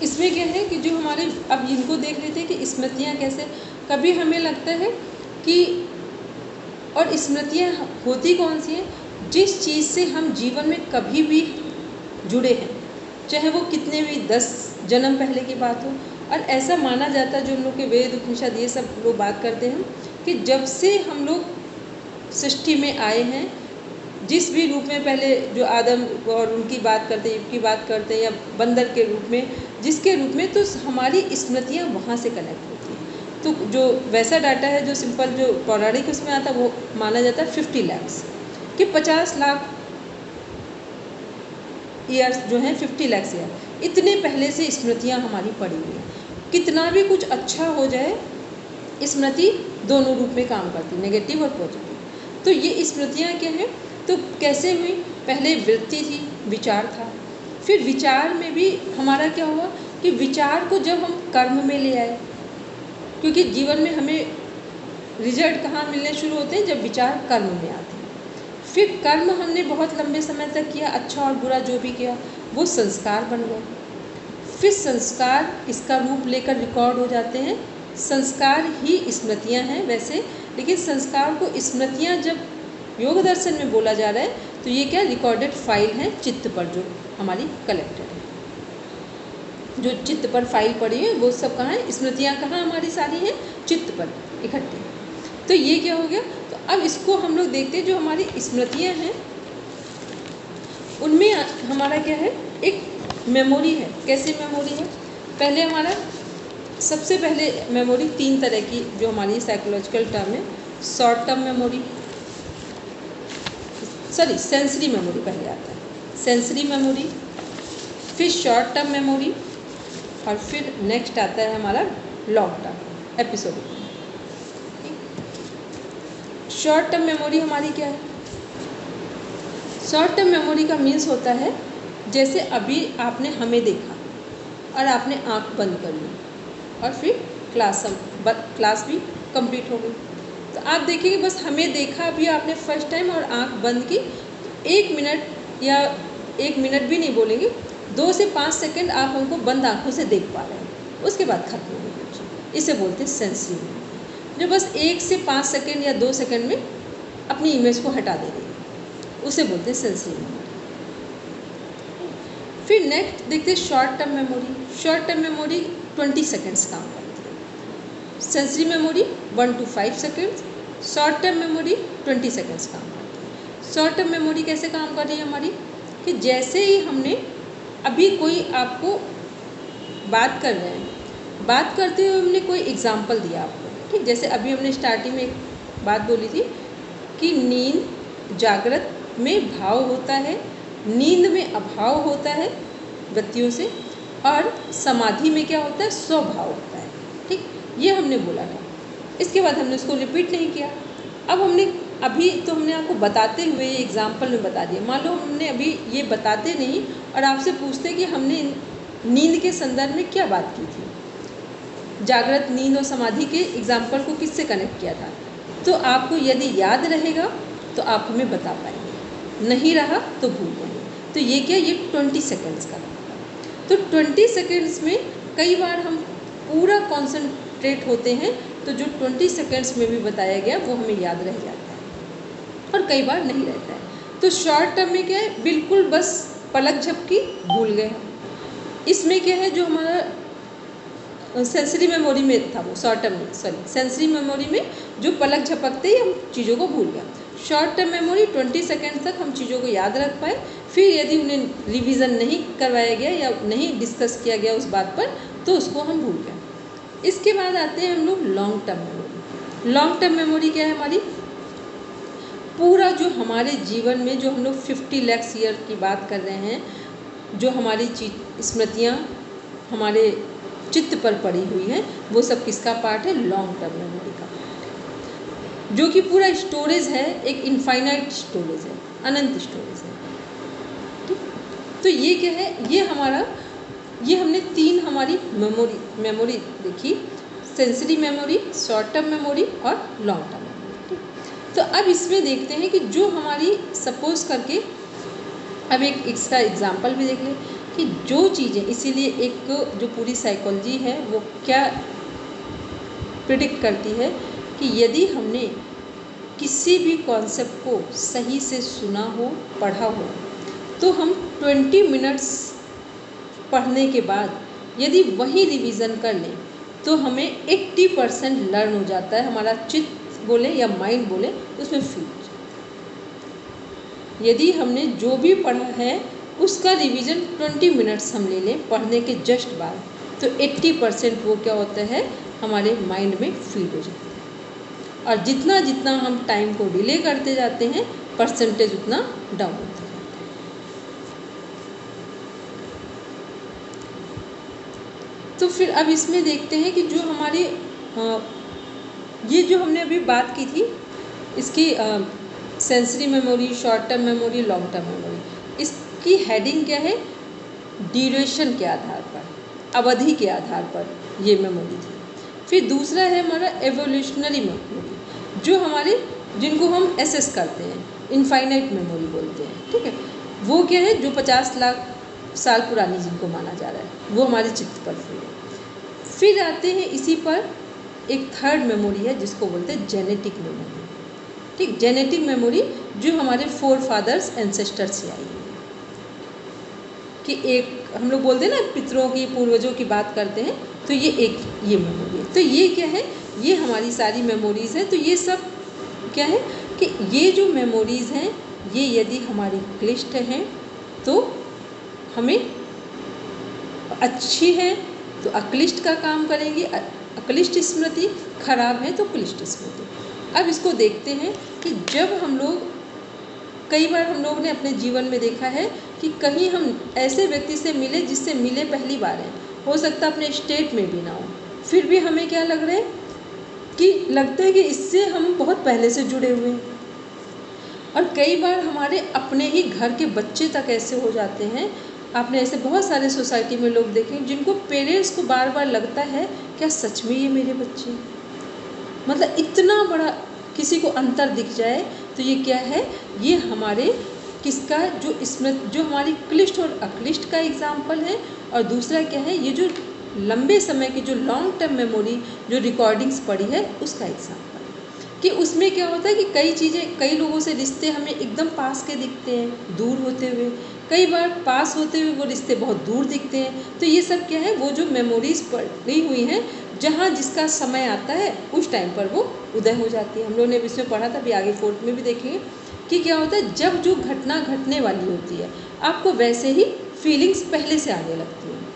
इसमें क्या है कि जो हमारे, अब इनको देख लेते हैं कि स्मृतियाँ कैसे, कभी हमें लगता है कि, और स्मृतियाँ होती कौन सी हैं, जिस चीज़ से हम जीवन में कभी भी जुड़े हैं, चाहे वो कितने भी 10 जन्म पहले की बात हो। और ऐसा माना जाता है, जो हम लोग के वेद उपनिषद ये सब लोग बात करते हैं, कि जब से हम लोग सृष्टि में आए हैं, जिस भी रूप में, पहले जो आदम और उनकी बात करते हैं, की बात करते हैं, या बंदर के रूप में, जिसके रूप में, तो हमारी स्मृतियाँ वहाँ से कनेक्ट होती हैं। तो जो वैसा डाटा है जो सिंपल जो पौराणिक उसमें आता है, वो माना जाता है 50 लाख, कि 50 लाख ईयर्स जो हैं, 50 लाख ईयर, इतने पहले से स्मृतियाँ हमारी पड़ी हुई हैं। कितना भी कुछ अच्छा हो जाए, स्मृति दोनों रूप में काम करती है, नेगेटिव और पॉजिटिव। तो ये स्मृतियाँ क्या हैं, तो कैसे हुई, पहले वृत्ति थी, विचार था, फिर विचार में भी हमारा क्या हुआ कि विचार को जब हम कर्म में ले आए, क्योंकि जीवन में हमें रिजल्ट कहाँ मिलने शुरू होते हैं, जब विचार कर्म में आते हैं। फिर कर्म हमने बहुत लंबे समय तक किया, अच्छा और बुरा जो भी किया, वो संस्कार बन गए। फिर संस्कार इसका रूप लेकर रिकॉर्ड हो जाते हैं, संस्कार ही स्मृतियाँ हैं वैसे, लेकिन संस्कार को स्मृतियाँ जब योग दर्शन में बोला जा रहा है, तो ये क्या, रिकॉर्डेड फाइल है चित्त पर, जो हमारी कलेक्टेड है। जो चित्त पर फाइल पड़ी है, वो सब कहाँ है, स्मृतियाँ कहाँ हमारी सारी हैं, चित्त पर इकट्ठी। तो ये क्या हो गया, तो अब इसको हम लोग देखते हैं, जो हमारी स्मृतियाँ हैं, उनमें हमारा क्या है, एक मेमोरी है। कैसी मेमोरी है, पहले हमारा सबसे पहले मेमोरी 3 तरह की, जो हमारी साइकोलॉजिकल टर्म है, short term memory, sorry sensory memory पहले आता है, सेंसरी मेमोरी, फिर शॉर्ट टर्म मेमोरी, और फिर नेक्स्ट आता है हमारा long term episodic. Short term memory हमारी क्या है, शॉर्ट टर्म मेमोरी का मीन्स होता है, जैसे अभी आपने हमें देखा और आपने आंख बंद कर ली, और फिर क्लास भी कंप्लीट हो गई। तो आप देखिए बस हमें देखा अभी आपने फर्स्ट टाइम और आंख बंद की, 1 मिनट या 1 मिनट भी नहीं बोलेंगे, 2 से 5 सेकंड आप हमको बंद आंखों से देख पा रहे हैं, उसके बाद खत्म हो गई। इसे बोलते हैं सेंसरी मेमोरी, जो बस 1 से 5 सेकंड या 2 सेकंड में अपनी इमेज को हटा दे रही है, उसे बोलते हैं सेंसरी मेमोरी। फिर नेक्स्ट देखते हैं short term memory. Short term memory 20 seconds काम करती है, sensory memory 1 to 5 seconds, short term memory 20 seconds काम करती है। शॉर्ट टर्म मेमोरी कैसे काम कर रही है हमारी, कि जैसे ही हमने अभी कोई आपको बात कर रहे हैं, बात करते हुए हमने कोई एग्जाम्पल दिया आपको, ठीक, जैसे अभी हमने स्टार्टिंग में एक बात बोली थी कि नींद जागृत में भाव होता है, नींद में अभाव होता है वृत्तियों से, और समाधि में क्या होता है, स्वभाव होता है, ठीक, ये हमने बोला था। इसके बाद हमने उसको रिपीट नहीं किया। अब हमने अभी तो हमने आपको बताते हुए एग्जाम्पल में बता दिया। मान लो हमने अभी ये बताते नहीं और आपसे पूछते कि हमने नींद के संदर्भ में क्या बात की थी, जागृत, नींद और समाधि के एग्जाम्पल को किससे कनेक्ट किया था, तो आपको यदि याद रहेगा तो आप हमें बता पाएंगे, नहीं रहा तो भूल जाएंगे। तो ये क्या, ये 20 सेकेंड्स का रहा। तो 20 सेकेंड्स में कई बार हम पूरा कॉन्सेंट्रेट होते हैं, तो जो 20 सेकेंड्स में भी बताया गया वो हमें याद रह जाता है, और कई बार नहीं रहता है। तो शॉर्ट टर्म में क्या है, बिल्कुल बस पलक झपकी भूल गए। इसमें क्या है, जो हमारा सेंसरी मेमोरी में था वो शॉर्ट टर्म में, सॉरी सेंसरी मेमोरी में जो पलक झपकते ही हम चीज़ों को भूल गए। शॉर्ट टर्म मेमोरी 20 सेकेंड तक हम चीज़ों को याद रख पाए, फिर यदि उन्हें रिवीजन नहीं करवाया गया या नहीं डिस्कस किया गया उस बात पर, तो उसको हम भूल गए। इसके बाद आते हैं हम लोग long term memory. Long term memory क्या है हमारी, पूरा जो हमारे जीवन में जो हम लोग 50 लाख ईयर की बात कर रहे हैं, जो हमारी स्मृतियाँ हमारे चित्त पर पड़ी हुई है, वो सब किसका पार्ट है? लॉन्ग टर्म मेमोरी का पार्ट है, जो कि पूरा स्टोरेज है, एक इनफाइनाइट स्टोरेज है, अनंत स्टोरेज है। ठीक, तो ये क्या है? ये हमने 3 हमारी मेमोरी देखी, sensory memory, short term memory और लॉन्ग टर्म मेमोरी। तो अब इसमें देखते हैं कि जो हमारी, सपोज करके अब एक इसका एग्जांपल भी देख लें कि जो चीज़ें, इसीलिए एक जो पूरी साइकोलॉजी है वो क्या प्रिडिक्ट करती है कि यदि हमने किसी भी कॉन्सेप्ट को सही से सुना हो, पढ़ा हो, तो हम 20 मिनट्स पढ़ने के बाद यदि वही रिवीजन कर लें तो हमें 80% लर्न हो जाता है, हमारा चित्त बोले या माइंड बोले उसमें फिट हो जाता है। यदि हमने जो भी पढ़ा है उसका रिवीजन 20 मिनट्स हम ले लें पढ़ने के जस्ट बाद, तो 80% वो क्या होता है? हमारे माइंड में फीड हो जाता है। और जितना जितना हम टाइम को डिले करते जाते हैं, परसेंटेज उतना डाउन होता है। तो फिर अब इसमें देखते हैं कि जो हमारी ये जो हमने अभी बात की थी इसकी sensory memory, short term memory, long term memory, इसकी हेडिंग क्या है? ड्यूरेशन के आधार पर, अवधि के आधार पर ये मेमोरी थी। फिर दूसरा है हमारा एवोल्यूशनरी मेमोरी, जो हमारे, जिनको हम एसेस करते हैं, इनफाइनाइट मेमोरी बोलते हैं। ठीक है, वो क्या है? जो 50 लाख साल पुरानी जिनको माना जा रहा है, वो हमारे चित्त पर है। फिर आते हैं इसी पर एक थर्ड मेमोरी है जिसको बोलते हैं जेनेटिक मेमोरी। ठीक, जेनेटिक मेमोरी जो हमारे फोर फादर्स, एंसेस्टर्स से आई है, कि एक हम लोग बोलते हैं ना, पितरों की, पूर्वजों की बात करते हैं, तो ये मेमोरी है। तो ये क्या है? ये हमारी सारी मेमोरीज़ हैं। तो ये सब क्या है कि ये जो मेमोरीज़ हैं, ये यदि हमारी क्लिष्ट हैं तो हमें अच्छी है तो अक्लिष्ट का काम करेंगी, अक्लिष्ट स्मृति, खराब है तो क्लिष्ट स्मृति। अब इसको देखते हैं कि जब हम लोग, कई बार हम लोग ने अपने जीवन में देखा है कि कहीं हम ऐसे व्यक्ति से मिले जिससे मिले पहली बार हैं, हो सकता है अपने स्टेट में भी ना हो, फिर भी हमें क्या लग रहा है कि लगता है कि इससे हम बहुत पहले से जुड़े हुए हैं। और कई बार हमारे अपने ही घर के बच्चे तक ऐसे हो जाते हैं। आपने ऐसे बहुत सारे सोसाइटी में लोग देखे जिनको पेरेंट्स को बार बार लगता है क्या सच में ये मेरे बच्चे, मतलब इतना बड़ा किसी को अंतर दिख जाए, तो ये क्या है? ये हमारे किसका, जो स्मृति, जो हमारी क्लिष्ट और अक्लिष्ट का एग्जाम्पल है। और दूसरा क्या है? ये जो लंबे समय की जो लॉन्ग टर्म मेमोरी जो रिकॉर्डिंग्स पड़ी है उसका एग्जाम्पल है। कि उसमें क्या होता है कि कई चीज़ें, कई लोगों से रिश्ते हमें एकदम पास के दिखते हैं दूर होते हुए, कई बार पास होते हुए वो रिश्ते बहुत दूर दिखते हैं। तो ये सब क्या है? वो जो मेमोरीज पड़ी हुई हैं, जहाँ जिसका समय आता है उस टाइम पर वो उदय हो जाती है। हम लोगों ने इसमें पढ़ा था, अभी आगे 4th में भी देखेंगे कि क्या होता है, जब जो घटना घटने वाली होती है आपको वैसे ही फीलिंग्स पहले से आने लगती हैं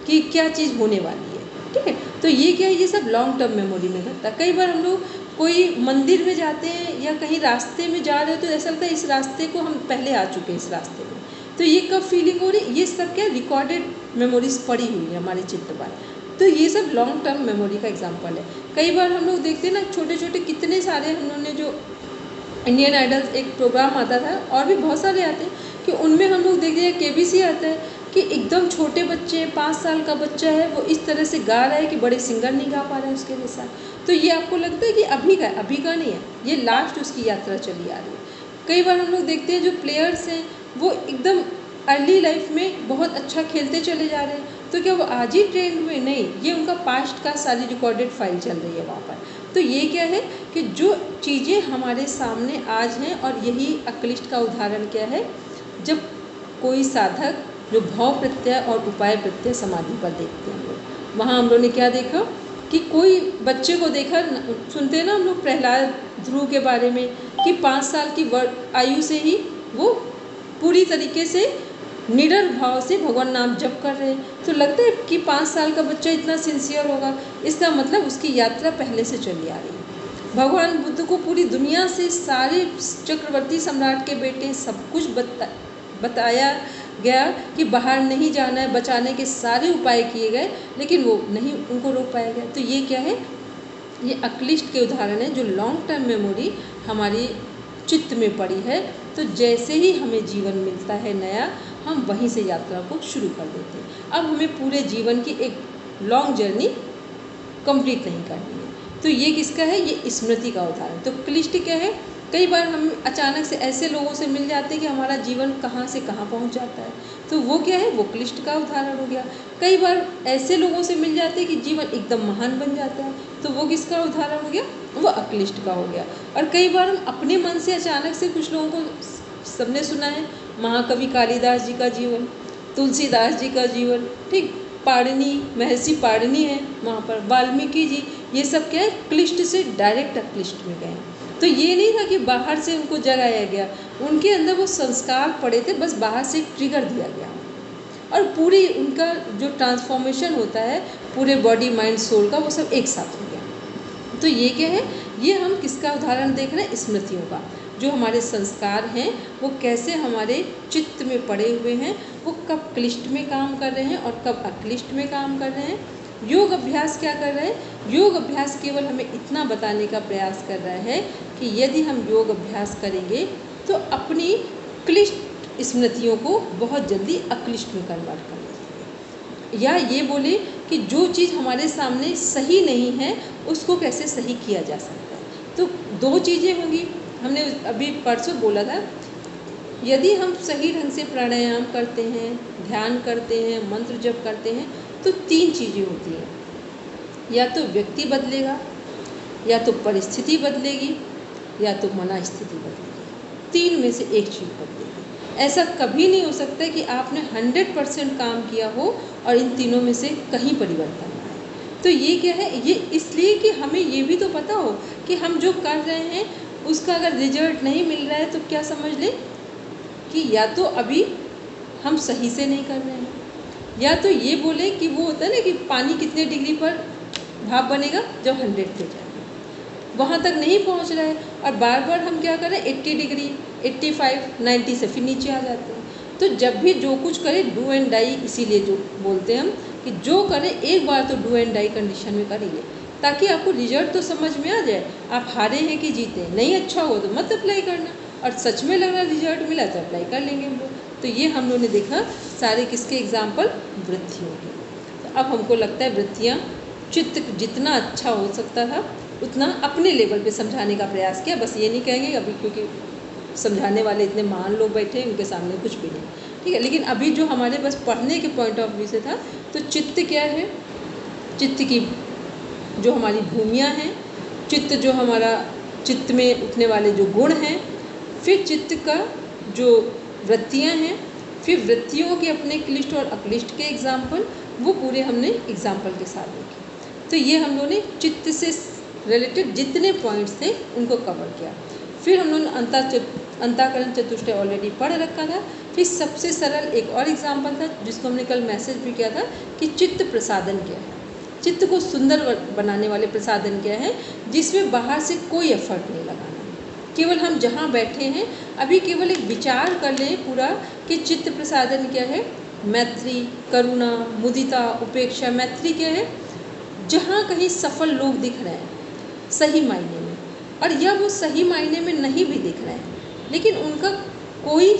कि क्या चीज़ होने वाली है। ठीक है, तो ये क्या है? ये सब लॉन्ग टर्म मेमोरी में घटता है। कई बार हम लोग कोई मंदिर में जाते हैं या कहीं रास्ते में जा रहे हो तो ऐसा लगता है इस रास्ते को हम पहले आ चुके हैं, इस रास्ते में, तो ये कब फीलिंग हो रही? ये सब क्या रिकॉर्डेड मेमोरीज पड़ी हुई है हमारे चित्त पर। तो ये सब लॉन्ग टर्म मेमोरी का एग्जांपल है। कई बार हम लोग देखते हैं ना, छोटे छोटे कितने सारे हम लोगों ने, जो इंडियन आइडल एक प्रोग्राम आता था और भी बहुत सारे आते हैं, कि उनमें हम लोग देखते हैं KBC आता है कि एकदम छोटे बच्चे, 5 साल का बच्चा है, वो इस तरह से गा रहा है कि बड़े सिंगर नहीं गा पा रहे हैं उसके जैसा। तो ये आपको लगता है कि अभी का नहीं है, ये लास्ट उसकी यात्रा चली आ रही है। कई बार हम लोग देखते हैं जो प्लेयर्स हैं वो एकदम अर्ली लाइफ में बहुत अच्छा खेलते चले जा रहे हैं, तो क्या वो आज ही ट्रेंड हुए? नहीं, ये उनका पास्ट का सारी रिकॉर्डेड फाइल चल रही है वहाँ पर। तो ये क्या है कि जो चीज़ें हमारे सामने आज हैं, और यही अक्लिष्ट का उदाहरण क्या है, जब कोई साधक जो भाव प्रत्यय और उपाय प्रत्यय समाधि पर देखते हैं हम लोग, वहाँ हम लोग ने क्या देखा कि कोई बच्चे को देखा, सुनते हैं ना हम लोग प्रहलाद ध्रुव के बारे में, कि 5 साल की आयु से ही वो पूरी तरीके से निडर भाव से भगवान नाम जप कर रहे हैं। तो लगता है कि 5 साल का बच्चा इतना सिंसियर होगा, इसका मतलब उसकी यात्रा पहले से चली आ रही है। भगवान बुद्ध को पूरी दुनिया से सारे चक्रवर्ती सम्राट के बेटे सब कुछ बताया, गया कि बाहर नहीं जाना है, बचाने के सारे उपाय किए गए, लेकिन वो नहीं उनको रोक पाया गया। तो ये क्या है, ये अक्लिष्ट के उदाहरण है जो लॉन्ग टर्म मेमोरी हमारी चित्त में पड़ी है। तो जैसे ही हमें जीवन मिलता है नया, हम वहीं से यात्रा को शुरू कर देते हैं। अब हमें पूरे जीवन की एक लॉन्ग जर्नी कंप्लीट नहीं करनी है। तो ये किसका है, ये स्मृति का उदाहरण। तो क्लिष्ट क्या है, कई बार हम अचानक से ऐसे लोगों से मिल जाते हैं कि हमारा जीवन कहाँ से कहाँ पहुँच जाता है, तो वो क्या है, वो क्लिष्ट का उदाहरण हो गया। कई बार ऐसे लोगों से मिल जाते हैं कि जीवन एकदम महान बन जाता है, तो वो किसका उदाहरण हो गया, वो अक्लिष्ट का हो गया। और कई बार हम अपने मन से अचानक से, कुछ लोगों को सबने सुना है महाकवि कालिदास जी का जीवन, तुलसीदास जी का जीवन, ठीक, पाणिनि, महर्षि पाणिनि है वहाँ पर, वाल्मीकि जी, ये सब क्या है, क्लिष्ट से डायरेक्ट अक्लिष्ट में गए। तो ये नहीं था कि बाहर से उनको जगाया गया, उनके अंदर वो संस्कार पड़े थे, बस बाहर से ट्रिगर दिया गया और पूरी उनका जो ट्रांसफॉर्मेशन होता है पूरे बॉडी माइंड सोल का, वो सब एक साथ हो गया। तो ये क्या है, ये हम किसका उदाहरण देख रहे हैं, स्मृतियों का। जो हमारे संस्कार हैं वो कैसे हमारे चित्त में पड़े हुए हैं, वो कब क्लिष्ट में काम कर रहे हैं और कब अक्लिष्ट में काम कर रहे हैं। योग अभ्यास क्या कर रहा है, योग अभ्यास केवल हमें इतना बताने का प्रयास कर रहा है कि यदि हम योग अभ्यास करेंगे तो अपनी क्लिष्ट स्मृतियों को बहुत जल्दी अक्लिष्ट में कन्वर्ट कर लेंगे, या ये बोले कि जो चीज़ हमारे सामने सही नहीं है उसको कैसे सही किया जा सकता है। तो दो चीज़ें होंगी, हमने अभी परसों बोला था, यदि हम सही ढंग से प्राणायाम करते हैं, ध्यान करते हैं, मंत्र जप करते हैं, तो तीन चीज़ें होती हैं, या तो व्यक्ति बदलेगा, या तो परिस्थिति बदलेगी, या तो मना स्थिति बदलेगी। तीन में से एक चीज़ बदलेगी। ऐसा कभी नहीं हो सकता कि आपने 100% काम किया हो और इन तीनों में से कहीं परिवर्तन ना आए। तो ये क्या है, ये इसलिए कि हमें ये भी तो पता हो कि हम जो कर रहे हैं उसका अगर रिजल्ट नहीं मिल रहा है तो क्या समझ लें कि या तो अभी हम सही से नहीं कर रहे हैं, या तो ये बोले कि वो होता है ना कि पानी कितने डिग्री पर भाप बनेगा, जब 100 पे जाए, वहाँ तक नहीं पहुँच रहा है और बार बार हम क्या करें 80 डिग्री, 85, 90 से फिर नीचे आ जाते हैं। तो जब भी जो कुछ करें डू एंड डाई, इसीलिए जो बोलते हैं हम कि जो करें एक बार तो डू एंड डाई कंडीशन में करिए, ताकि आपको रिजल्ट तो समझ में आ जाए, आप हारे हैं कि जीते हैं। नहीं अच्छा हो तो मत अप्लाई करना, और सच में लग रहा रिजल्ट मिला तो अप्लाई कर लेंगे हम लोग। तो ये हम लोगों ने देखा सारे किसके एग्जाम्पल, वृत्तियों के। तो अब हमको लगता है वृत्तियाँ, चित्त जितना अच्छा हो सकता था उतना अपने लेवल पे समझाने का प्रयास किया। बस ये नहीं कहेंगे अभी, क्योंकि समझाने वाले इतने महान लोग बैठे हैं, उनके सामने कुछ भी नहीं, ठीक है। लेकिन अभी जो हमारे बस पढ़ने के पॉइंट ऑफ व्यू से था, तो चित्त क्या है, चित्त की जो हमारी भूमियाँ हैं, चित्त जो हमारा चित्त में उठने वाले जो गुण हैं, फिर चित्त का जो वृत्तियाँ हैं, फिर वृत्तियों के अपने क्लिष्ट और अक्लिष्ट के एग्जाम्पल, वो पूरे हमने एग्जाम्पल के साथ देखे। तो ये हम लोगों ने चित्त से रिलेटेड जितने पॉइंट्स थे उनको कवर किया। फिर हम लोगों ने अंतःकरण चतुष्टय ऑलरेडी पढ़ रखा था। फिर सबसे सरल एक और एग्जाम्पल था जिसको हमने कल मैसेज भी किया था कि चित्त प्रसादन क्या है, चित्त को सुंदर बनाने वाले प्रसाधन क्या है, जिसमें बाहर से कोई एफर्ट नहीं लगाना, केवल हम जहाँ बैठे हैं अभी केवल एक विचार कर लें पूरा कि चित्त प्रसाधन क्या है। मैत्री, करुणा, मुदिता, उपेक्षा। मैत्री क्या है, जहाँ कहीं सफल लोग दिख रहे हैं सही मायने में, और या वो सही मायने में नहीं भी दिख रहे हैं, लेकिन उनका कोई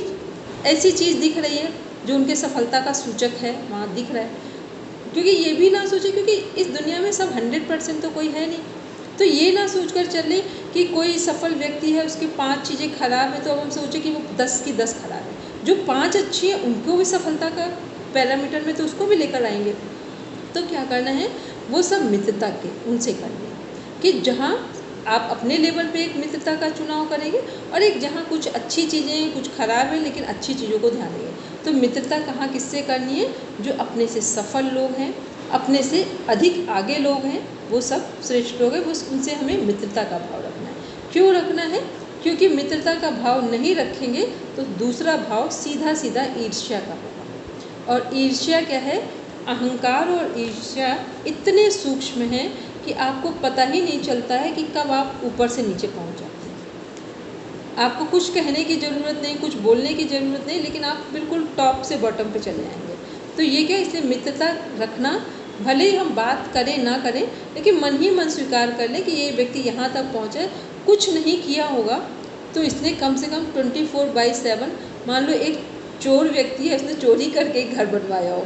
ऐसी चीज़ दिख रही है जो उनके सफलता का सूचक है, वहाँ दिख रहा है। क्योंकि ये भी ना सोचे, क्योंकि इस दुनिया में सब 100% तो कोई है नहीं, तो ये ना सोचकर चले कि कोई सफल व्यक्ति है उसकी 5 चीज़ें खराब है तो अब हम सोचे कि वो 10 की 10 खराब है। जो 5 अच्छी है उनको भी सफलता का पैरामीटर में तो उसको भी लेकर आएंगे। तो क्या करना है, वो सब मित्रता के उनसे करनी है कि जहाँ आप अपने लेवल पे एक मित्रता का चुनाव करेंगे और एक जहाँ कुछ अच्छी चीज़ें कुछ खराब है लेकिन अच्छी चीज़ों को ध्यान देंगे। तो मित्रता कहाँ किससे करनी है, जो अपने से सफल लोग हैं, अपने से अधिक आगे लोग हैं, वो सब श्रेष्ठ लोग हैं, वो उनसे हमें मित्रता का भाव रखना है। क्यों रखना है, क्योंकि मित्रता का भाव नहीं रखेंगे तो दूसरा भाव सीधा सीधा ईर्ष्या का होगा। और ईर्ष्या क्या है, अहंकार और ईर्ष्या इतने सूक्ष्म हैं कि आपको पता ही नहीं चलता है कि कब आप ऊपर से नीचे पहुंच जाते हैं। आपको कुछ कहने की ज़रूरत नहीं, कुछ बोलने की ज़रूरत नहीं, लेकिन आप बिल्कुल टॉप से बॉटम पे चले आएंगे। तो ये क्या, इसलिए मित्रता रखना, भले ही हम बात करें ना करें, लेकिन मन ही मन स्वीकार कर लें कि ये व्यक्ति यहाँ तक पहुँचा है, कुछ नहीं किया होगा तो इसने कम से कम 24/7, मान लो एक चोर व्यक्ति है, उसने चोरी करके एक घर बनवाया हो,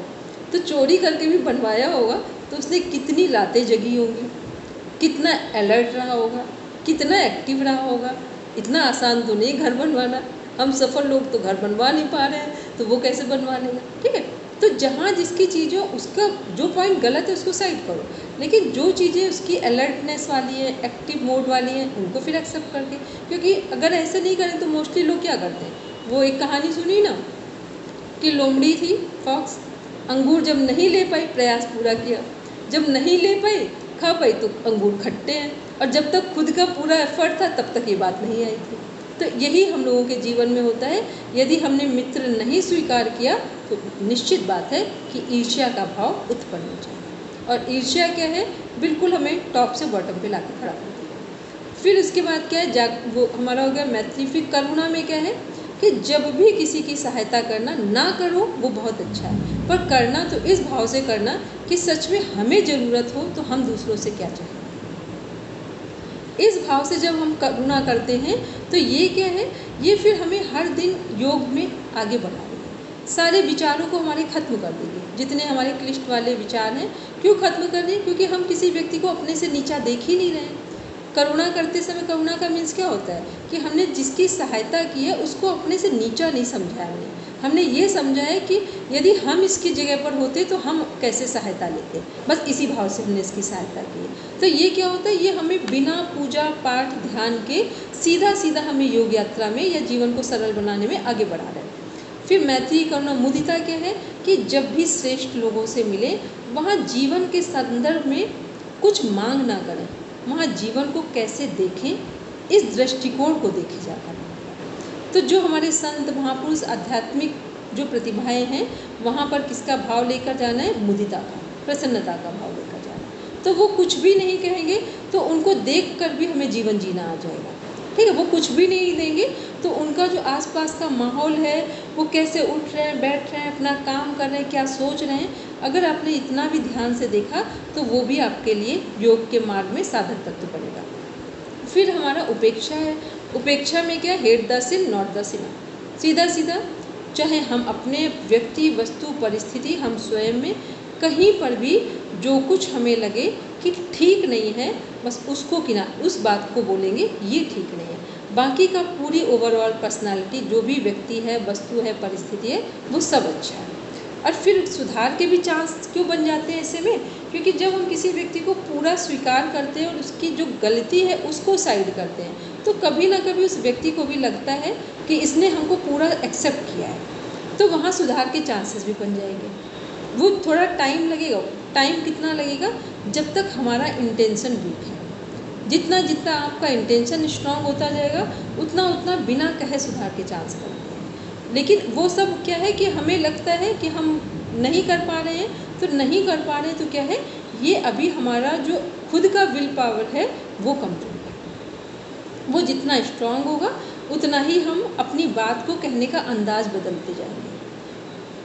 तो चोरी करके भी बनवाया होगा तो उसने कितनी रातें जगी होंगी, कितना अलर्ट रहा होगा, कितना एक्टिव रहा होगा। इतना आसान तो नहीं घर बनवाना, हम सफल लोग तो घर बनवा नहीं पा रहे हैं, तो वो कैसे बनवा लेगा। ठीक है, तो जहाँ जिसकी चीज़ हो, उसका जो पॉइंट गलत है उसको साइड करो, लेकिन जो चीज़ें उसकी अलर्टनेस वाली है, एक्टिव मोड वाली हैं, उनको फिर एक्सेप्ट करके, क्योंकि अगर ऐसे नहीं करें तो मोस्टली लोग क्या करते हैं, वो एक कहानी सुनी ना कि लोमड़ी थी, फॉक्स, अंगूर जब नहीं ले पाई, प्रयास पूरा किया, जब नहीं ले पाई, खा पाई तो अंगूर खट्टे हैं, और जब तक खुद का पूरा एफर्ट था तब तक ये बात नहीं आई थी। तो यही हम लोगों के जीवन में होता है, यदि हमने मित्र नहीं स्वीकार किया तो निश्चित बात है कि ईर्ष्या का भाव उत्पन्न हो जाएगा, और ईर्ष्या क्या है, बिल्कुल हमें टॉप से बॉटम पे लाके खड़ा कर देगा। फिर उसके बाद क्या है, वो हमारा हो गया मैत्री। फिर करुणा में क्या है कि जब भी किसी की सहायता करना, ना करो वो बहुत अच्छा है, पर करना तो इस भाव से करना कि सच में हमें ज़रूरत हो तो हम दूसरों से क्या चाहें। इस भाव से जब हम करुणा करते हैं तो ये क्या है, ये फिर हमें हर दिन योग में आगे बढ़ा देगी, सारे विचारों को हमारे खत्म कर देगी, जितने हमारे क्लिष्ट वाले विचार हैं। क्यों खत्म कर दें, क्योंकि हम किसी व्यक्ति को अपने से नीचा देख ही नहीं रहे हैं। करुणा करते समय, करुणा का मीन्स क्या होता है कि हमने जिसकी सहायता की है उसको अपने से नीचा नहीं समझा है, हमने ये समझा है कि यदि हम इसकी जगह पर होते तो हम कैसे सहायता लेते, बस इसी भाव से हमने इसकी सहायता की है। तो ये क्या होता है, ये हमें बिना पूजा पाठ ध्यान के सीधा सीधा हमें योग यात्रा में या जीवन को सरल बनाने में आगे बढ़ा रहे हैं। फिर मैत्री करुणा मुदिता क्या है कि जब भी श्रेष्ठ लोगों से मिले वहाँ जीवन के संदर्भ में कुछ मांग ना करें, वहाँ जीवन को कैसे देखें, इस दृष्टिकोण को देखे जाकर। तो जो हमारे संत महापुरुष आध्यात्मिक जो प्रतिभाएं हैं, वहाँ पर किसका भाव लेकर जाना है, मुदिता का, प्रसन्नता का भाव लेकर जाना है। तो वो कुछ भी नहीं कहेंगे तो उनको देख कर भी हमें जीवन जीना आ जाएगा। ठीक है, वो कुछ भी नहीं देंगे तो उनका जो आसपास का माहौल है, वो कैसे उठ रहे हैं, बैठ रहे हैं, अपना काम कर रहे हैं, क्या सोच रहे हैं, अगर आपने इतना भी ध्यान से देखा तो वो भी आपके लिए योग के मार्ग में साधक तत्व बनेगा। फिर हमारा उपेक्षा है। उपेक्षा में क्या, hate the sin not the sinner, सीधा सीधा, चाहे हम अपने व्यक्ति, वस्तु, परिस्थिति, हम स्वयं में कहीं पर भी जो कुछ हमें लगे कि ठीक नहीं है, बस उसको उस बात को बोलेंगे ये ठीक नहीं है, बाकी का पूरी ओवरऑल पर्सनालिटी, जो भी व्यक्ति है, वस्तु है, परिस्थिति है, वो सब अच्छा है। और फिर सुधार के भी चांस क्यों बन जाते हैं ऐसे में, क्योंकि जब हम किसी व्यक्ति को पूरा स्वीकार करते हैं और उसकी जो गलती है उसको साइड करते हैं, तो कभी ना कभी उस व्यक्ति को भी लगता है कि इसने हमको पूरा एक्सेप्ट किया है, तो वहाँ सुधार के चांसेस भी बन जाएंगे। वो थोड़ा टाइम लगेगा। टाइम कितना लगेगा, जब तक हमारा इंटेंशन वीक है। जितना जितना आपका इंटेंशन स्ट्रांग होता जाएगा, उतना उतना बिना कहे सुधार के चांस बनते हैं। लेकिन वो सब क्या है कि हमें लगता है कि हम नहीं कर पा रहे हैं, तो नहीं कर पा रहे हैं तो क्या है, ये अभी हमारा जो खुद का विल पावर है वो कमज़ोर है। वो जितना स्ट्रांग होगा उतना ही हम अपनी बात को कहने का अंदाज़ बदलते जाएंगे,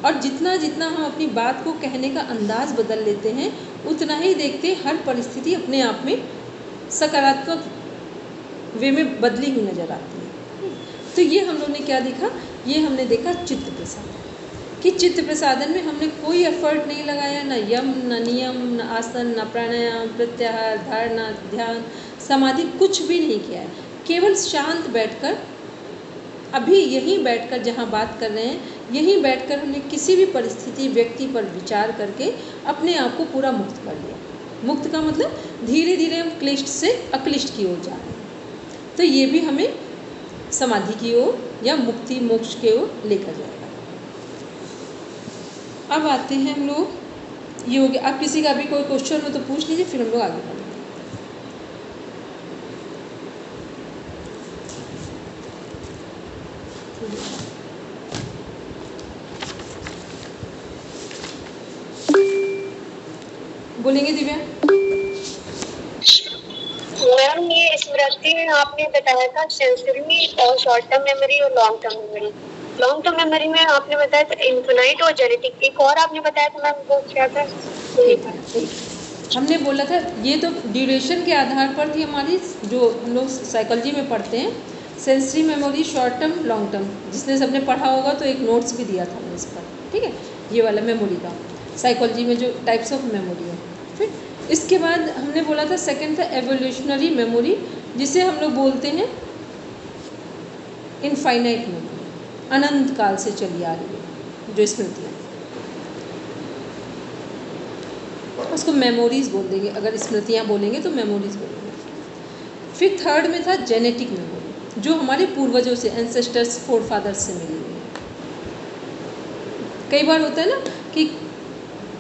और जितना जितना हम अपनी बात को कहने का अंदाज़ बदल लेते हैं, उतना ही देखते हर परिस्थिति अपने आप में सकारात्मक वे में बदली हुई नज़र आती है। तो ये हम लोग ने क्या देखा, ये हमने देखा चित्त प्रसादन, कि चित्त प्रसादन में हमने कोई एफर्ट नहीं लगाया, न यम, न नियम, न आसन, न प्राणायाम, प्रत्याहार, धारणा, ध्यान, समाधि, कुछ भी नहीं किया है। केवल शांत बैठकर, अभी यहीं बैठकर जहाँ बात कर रहे हैं, यहीं बैठकर हमने किसी भी परिस्थिति, व्यक्ति पर विचार करके अपने आप को पूरा मुक्त कर लिया। मुक्त का मतलब धीरे धीरे हम क्लिष्ट से अक्लिष्ट की ओर जा रहे हैं। तो ये भी हमें समाधि की ओर या मुक्ति मोक्ष की ओर लेकर जाएगा। अब आते हैं हम लोग योग। अब किसी का भी कोई क्वेश्चन हो तो पूछ लीजिए, फिर हम लोग आगे बढ़ेंगे। बोलेंगे दिव्या? मैम, ये स्मृति में आपने बताया था सेंसरी और शॉर्ट टर्म मेमोरी और long term memory. Long term memory में आपने बताया था इन्फिनाइट और जेनेटिक, एक और आपने बताया था मैम वो क्या था? हमने बोला था ये तो ड्यूरेशन के आधार पर थी हमारी, जो हम लोग साइकोलॉजी में पढ़ते हैं, sensory memory, short term, long term. जिसने सबने पढ़ा होगा तो एक नोट्स भी दिया था हमने इस पर, ठीक है, ये वाला मेमोरी का साइकोलॉजी में जो टाइप्स ऑफ मेमोरी है। फिर इसके बाद हमने बोला था सेकंड था एवोल्यूशनरी मेमोरी, जिसे हम लोग बोलते हैं इनफाइनाइट मेमोरी, अनंत काल से चली आ रही है जो स्मृतियाँ, उसको मेमोरीज बोल देंगे, अगर स्मृतियाँ बोलेंगे तो मेमोरीज बोलेंगे। फिर थर्ड में था जेनेटिक मेमोरी, जो हमारे पूर्वजों से, एंसेस्टर्स, फोर फादर्स से मिली हुई है। कई बार होता है ना कि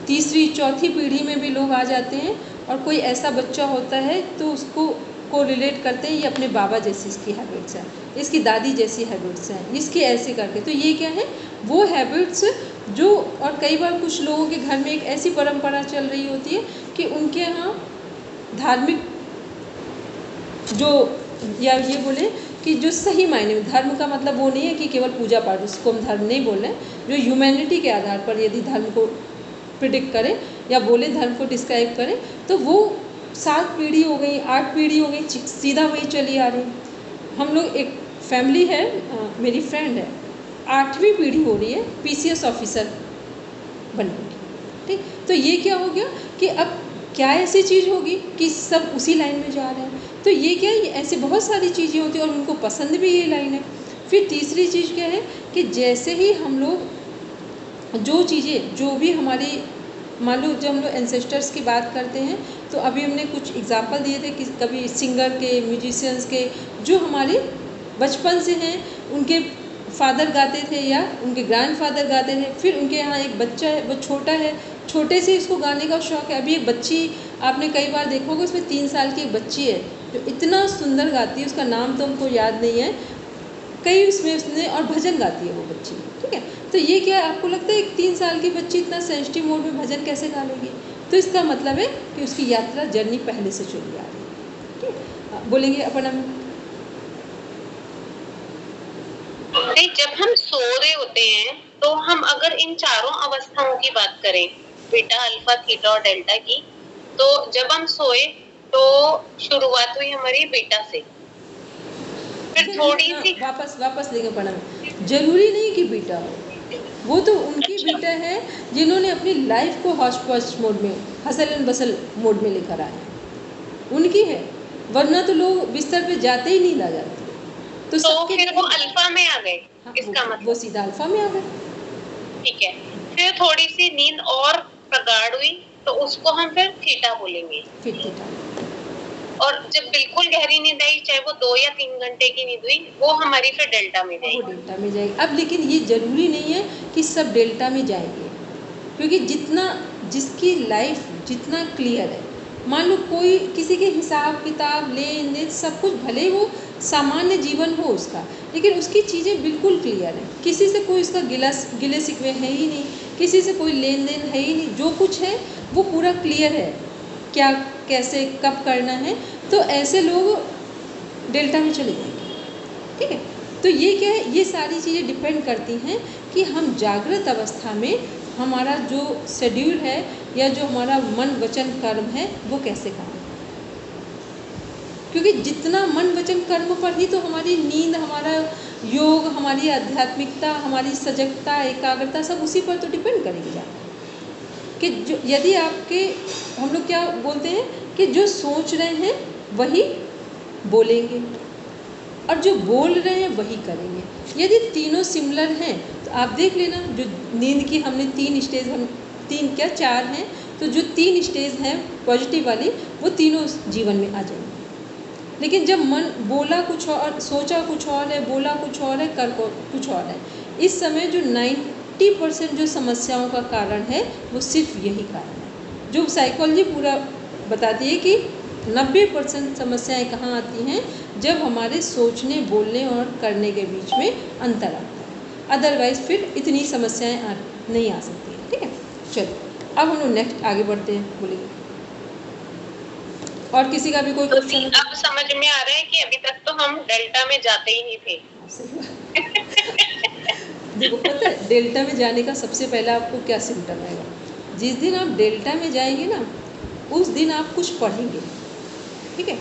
तीसरी चौथी पीढ़ी में भी लोग आ जाते हैं और कोई ऐसा बच्चा होता है तो उसको को रिलेट करते हैं, ये अपने बाबा जैसी इसकी हैबिट्स हैं, इसकी दादी जैसी हैबिट्स हैं, इसकी ऐसे करके। तो ये क्या है, वो हैबिट्स जो, और कई बार कुछ लोगों के घर में एक ऐसी परंपरा चल रही होती है कि उनके यहाँ धार्मिक जो, या ये बोले कि जो सही मायने में धर्म का मतलब वो नहीं है कि केवल पूजा पाठ, उसको हम धर्म नहीं बोल रहे हैं, जो ह्यूमैनिटी के आधार पर यदि धर्म को प्रिडिक्ट करें या बोले, धर्म को डिस्क्राइब करें, तो वो 7 पीढ़ी हो गई, 8 पीढ़ी हो गई, सीधा वही चली आ रही। हम लोग एक फैमिली है, मेरी फ्रेंड है, 8वीं पीढ़ी हो रही है PCS ऑफिसर बनने की, ठीक। तो ये क्या हो गया कि अब क्या ऐसी चीज़ होगी कि सब उसी लाइन में जा रहे हैं। तो ये क्या है, ऐसी बहुत सारी चीज़ें होती हैं और उनको पसंद भी ये लाइन है। फिर तीसरी चीज़ क्या है कि जैसे ही हम लोग जो चीज़ें, जो भी हमारी, मान लो जब हम लोग एंसेस्टर्स की बात करते हैं तो अभी हमने कुछ एग्जांपल दिए थे कि कभी सिंगर के, म्यूजिशियंस के, जो हमारे बचपन से हैं, उनके फादर गाते थे या उनके ग्रैंडफादर गाते थे, फिर उनके यहाँ एक बच्चा है, वो छोटा है, छोटे से इसको गाने का शौक़ है। अभी एक बच्ची आपने कई बार देखा होगा, उसमें 3 साल की एक बच्ची है जो इतना सुंदर गाती है, उसका नाम तो हमको याद नहीं है, कई उसमें उसने, और भजन गाती है वो बच्ची, ठीक है। तो ये क्या है, आपको लगता है एक 3 साल की बच्ची इतना सेंसिटिव मोड में भजन कैसे गा लेगी? तो इसका मतलब है कि उसकी यात्रा, जर्नी पहले से चली आ रही है, ठीक है। बोलेंगे अपन हम, नहीं, जब हम सो रहे होते हैं तो हम अगर इन चारों अवस्थाओं की बात करें, बीटा, अल्फा, थीटा और डेल्टा की, तो जब हम सोए तो शुरुआत हुई हमारी बीटा से, फिर थोड़ी सी वापस लेंगे पढ़ा। जरूरी नहीं कि बीटा हो, वो तो उनकी बीटा है जिन्होंने अपनी लाइफ को हॉश पॉश मोड में, हसल एंड बसल मोड में लेकर आए, उनकी है, वरना तो लोग बिस्तर पे जाते ही नींद आ जाती है। तो फिर वो अल्फा में आ गए। हाँ, इसका मतलब वो सीधा अल्फा में आ गए, ठीक है। फिर थोड़ी सी नींद और प्रगाढ़ हुई तो उसको हम फिर थीटा बोलेंगे। फिर थीटा। और जब बिल्कुल गहरी नींद आई, चाहे वो 2 या 3 घंटे की नींद हुई, वो हमारी फिर डेल्टा में जाएगी। वो डेल्टा में जाएगी। अब लेकिन ये जरूरी नहीं है कि सब डेल्टा में जाएंगे, क्योंकि जितना, जिसकी लाइफ जितना क्लियर है, मान लो कोई किसी के हिसाब किताब, लेन देन सब कुछ, भले वो सामान्य जीवन हो उसका, लेकिन उसकी चीज़ें बिल्कुल क्लियर है, किसी से कोई उसका गिले शिकवे है ही नहीं, किसी से कोई लेन देन है ही नहीं, जो कुछ है वो पूरा क्लियर है, क्या कैसे कब करना है। तो ऐसे लोग डेल्टा में चले जाएंगे, ठीक है। तो ये क्या है, ये सारी चीज़ें डिपेंड करती हैं कि हम जागृत अवस्था में हमारा जो शेड्यूल है या जो हमारा मन वचन कर्म है वो कैसे काम, क्योंकि जितना मन वचन कर्म पर ही तो हमारी नींद, हमारा योग, हमारी आध्यात्मिकता, हमारी सजगता, एकाग्रता सब उसी पर तो डिपेंड करेगी जाकर। कि जो, यदि आपके, हम लोग क्या बोलते हैं कि जो सोच रहे हैं वही बोलेंगे और जो बोल रहे हैं वही करेंगे। यदि तीनों सिमिलर हैं तो आप देख लेना, जो नींद की हमने 3 स्टेज, हम 3 क्या 4 हैं, तो जो 3 स्टेज हैं पॉजिटिव वाली, वो तीनों जीवन में आ जाएंगे। लेकिन जब मन बोला कुछ और, सोचा कुछ और है, बोला कुछ और है, कर कुछ और है, इस समय जो 90% जो समस्याओं का कारण है वो सिर्फ यही कारण है, जो साइकोलॉजी पूरा बताती है कि 90% समस्याएं कहाँ आती हैं, जब हमारे सोचने, बोलने और करने के बीच में अंतर आता है। अदरवाइज फिर इतनी समस्याएं नहीं आ सकती हैं, ठीक है। चलो अब हम लोग नेक्स्ट आगे बढ़ते हैं, बोलेंगे और किसी का भी कोई तो क्वेश्चन अब समझ में आ रहा है कि अभी तक तो हम डेल्टा में जाते ही नहीं थे। देखो पता है डेल्टा में जाने का सबसे पहला आपको क्या सिम्टम आएगा, जिस दिन आप डेल्टा में जाएंगे ना उस दिन आप कुछ पढ़ेंगे, ठीक है,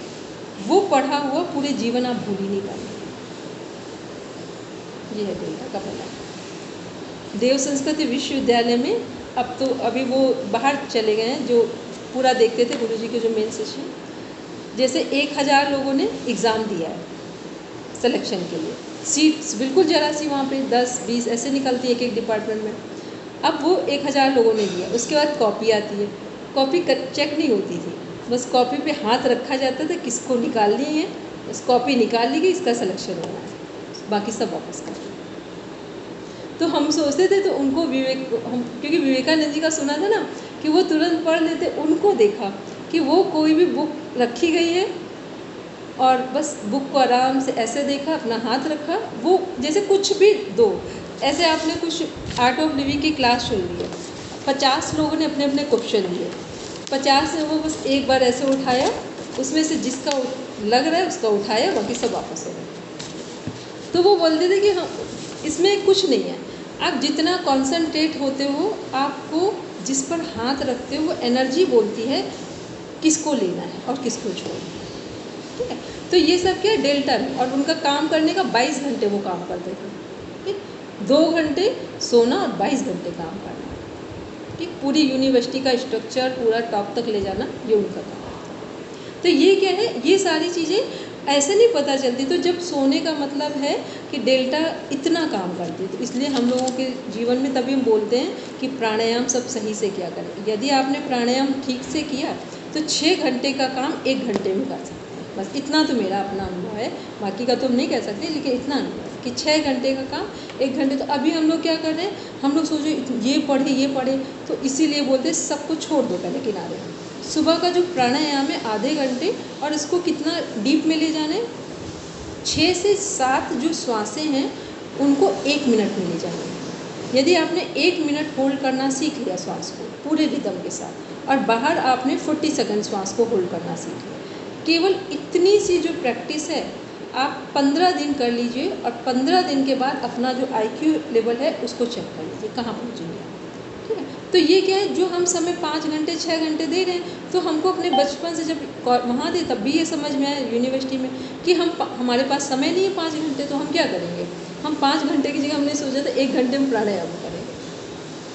वो पढ़ा हुआ पूरे जीवन आप भूल ही नहीं पाएंगे। ये है डेल्टा का पहला। देव संस्कृति विश्वविद्यालय में अब तो अभी वो बाहर चले गए हैं, जो पूरा देखते थे गुरुजी के जो मेन सेशन, जैसे 1000 लोगों ने एग्ज़ाम दिया है सिलेक्शन के लिए, सीट्स बिल्कुल जरा सी वहाँ पे 10-20 ऐसे निकलती है एक एक डिपार्टमेंट में। अब वो 1000 लोगों ने दिया, उसके बाद कॉपी आती है, कॉपी चेक नहीं होती थी, बस कॉपी पे हाथ रखा जाता था किसको निकालनी है, बस कॉपी निकाल ली गई, इसका सिलेक्शन होना है, बाकी सब वापस कर। तो हम सोचते थे, तो उनको हम क्योंकि विवेकानंद जी का सुना था ना कि वो तुरंत पढ़ लेते, उनको देखा कि वो कोई भी बुक रखी गई है और बस बुक को आराम से ऐसे देखा, अपना हाथ रखा, वो जैसे कुछ भी दो, ऐसे आपने कुछ आर्ट ऑफ लिविंग की क्लास सुन ली है, 50 लोगों ने अपने अपने क्वेश्चन दिए, 50 ने वो बस एक बार ऐसे उठाया, उसमें से जिसका लग रहा है उसका उठाया, बाकी सब वापस हो गए। तो वो बोलते थे कि हाँ इसमें कुछ नहीं है, आप जितना कॉन्सेंट्रेट होते हो, आपको जिस पर हाथ रखते हो वो एनर्जी बोलती है किसको लेना है और किसको छोड़ना है, ठीक है। तो ये सब क्या है डेल्टा में, और उनका काम करने का 22 घंटे वो काम करते थे, ठीक, 2 घंटे सोना और 22 घंटे काम करना, ठीक, पूरी यूनिवर्सिटी का स्ट्रक्चर पूरा टॉप तक ले जाना, ये उनका काम था। तो ये क्या है, ये सारी चीज़ें ऐसे नहीं पता चलती। तो जब सोने का मतलब है कि डेल्टा इतना काम करती है, तो इसलिए हम लोगों के जीवन में तभी हम बोलते हैं कि प्राणायाम सब सही से किया करें। यदि आपने प्राणायाम ठीक से किया तो 6 घंटे का काम 1 घंटे में कर सकते हैं, बस इतना तो मेरा अपना अनुभव है, बाकी का तो हम नहीं कह सकते, लेकिन इतना अनुभव है कि 6 घंटे का काम 1 घंटे। तो अभी हम लोग क्या कर रहे हैं, हम लोग सोचो ये पढ़े, तो इसीलिए बोलते सबको छोड़ दो पहले किनारे। सुबह का जो प्राणायाम है आधे घंटे, और इसको कितना डीप में ले जाना है, 6 से 7 जो श्वासें हैं उनको 1 मिनट में ले जाना है। यदि आपने 1 मिनट होल्ड करना सीख लिया श्वास को पूरे रिदम के साथ, और बाहर आपने 40 सेकंड श्वास को होल्ड करना सीख लिया, केवल इतनी सी जो प्रैक्टिस है आप 15 दिन कर लीजिए, और 15 दिन के बाद अपना जो IQ लेवल है उसको चेक कर लीजिए कहाँ पहुँचेंगे आप, ठीक है। तो ये क्या है, जो हम समय 5 घंटे 6 घंटे दे रहे हैं, तो हमको अपने बचपन से जब वहाँ थे तब भी ये समझ में आया यूनिवर्सिटी में कि हमारे पास समय नहीं है 5 घंटे, तो हम क्या करेंगे, हम 5 घंटे की जगह हमने सोचा था 1 घंटे में प्राणायाम करेंगे,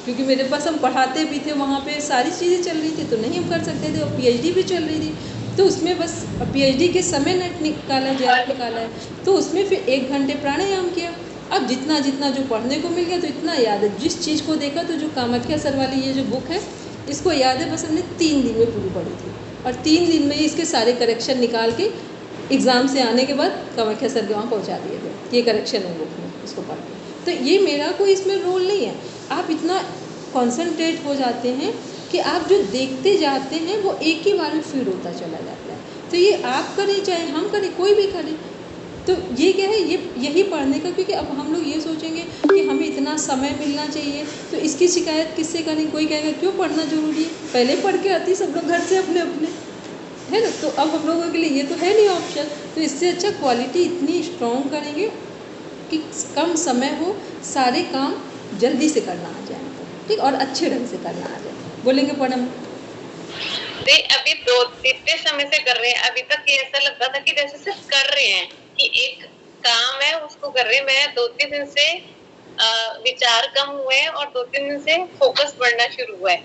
क्योंकि मेरे पास हम पढ़ाते भी थे, वहाँ पे सारी चीज़ें चल रही थी, तो नहीं हम कर सकते थे, और PhD भी चल रही थी, तो उसमें बस PhD के समय नेट निकाला है, तो उसमें फिर 1 घंटे प्राणायाम किया। अब जितना जो पढ़ने को मिल गया तो इतना याद है, जिस चीज़ को देखा, तो जो कामाख्या सर वाली ये जो बुक है इसको याद है, बस हमने 3 दिन में पूरी पढ़ी थी, और 3 दिन में ही इसके सारे करेक्शन निकाल के एग्ज़ाम से आने के बाद कामाख्या सर के वहाँ पहुँचा दिए थे, ये करेक्शन है बुक में, इसको पढ़ के। तो ये मेरा कोई इसमें रोल नहीं है, आप इतना कॉन्सेंट्रेट हो जाते हैं कि आप जो देखते जाते हैं वो एक ही बार में फीड होता चला जाता है। तो ये आप करें चाहे हम करें, कोई भी करे, तो ये क्या है, ये यही पढ़ने का, क्योंकि अब हम लोग ये सोचेंगे कि हमें इतना समय मिलना चाहिए, तो इसकी शिकायत किससे करें, कोई कहेगा क्यों पढ़ना ज़रूरी है, पहले पढ़ के आती सब लोग घर से अपने है ना। तो अब हम लोगों के लिए ये तो है नहीं ऑप्शन, तो इससे अच्छा क्वालिटी इतनी स्ट्रॉन्ग करेंगे कि कम समय हो, सारे काम जल्दी से करना आ जाए, ठीक, और अच्छे ढंग से करना आ जाए। बोलेंगे पूनम? अभी इतने समय से कर रहे हैं, अभी तक ऐसा लगता था कि जैसे सिर्फ कर रहे हैं, कि एक काम है उसको कर रहे हैं। मैं 2-3 दिन से विचार कम हुए हैं, और 2-3 दिन से फोकस बढ़ना शुरू हुआ है।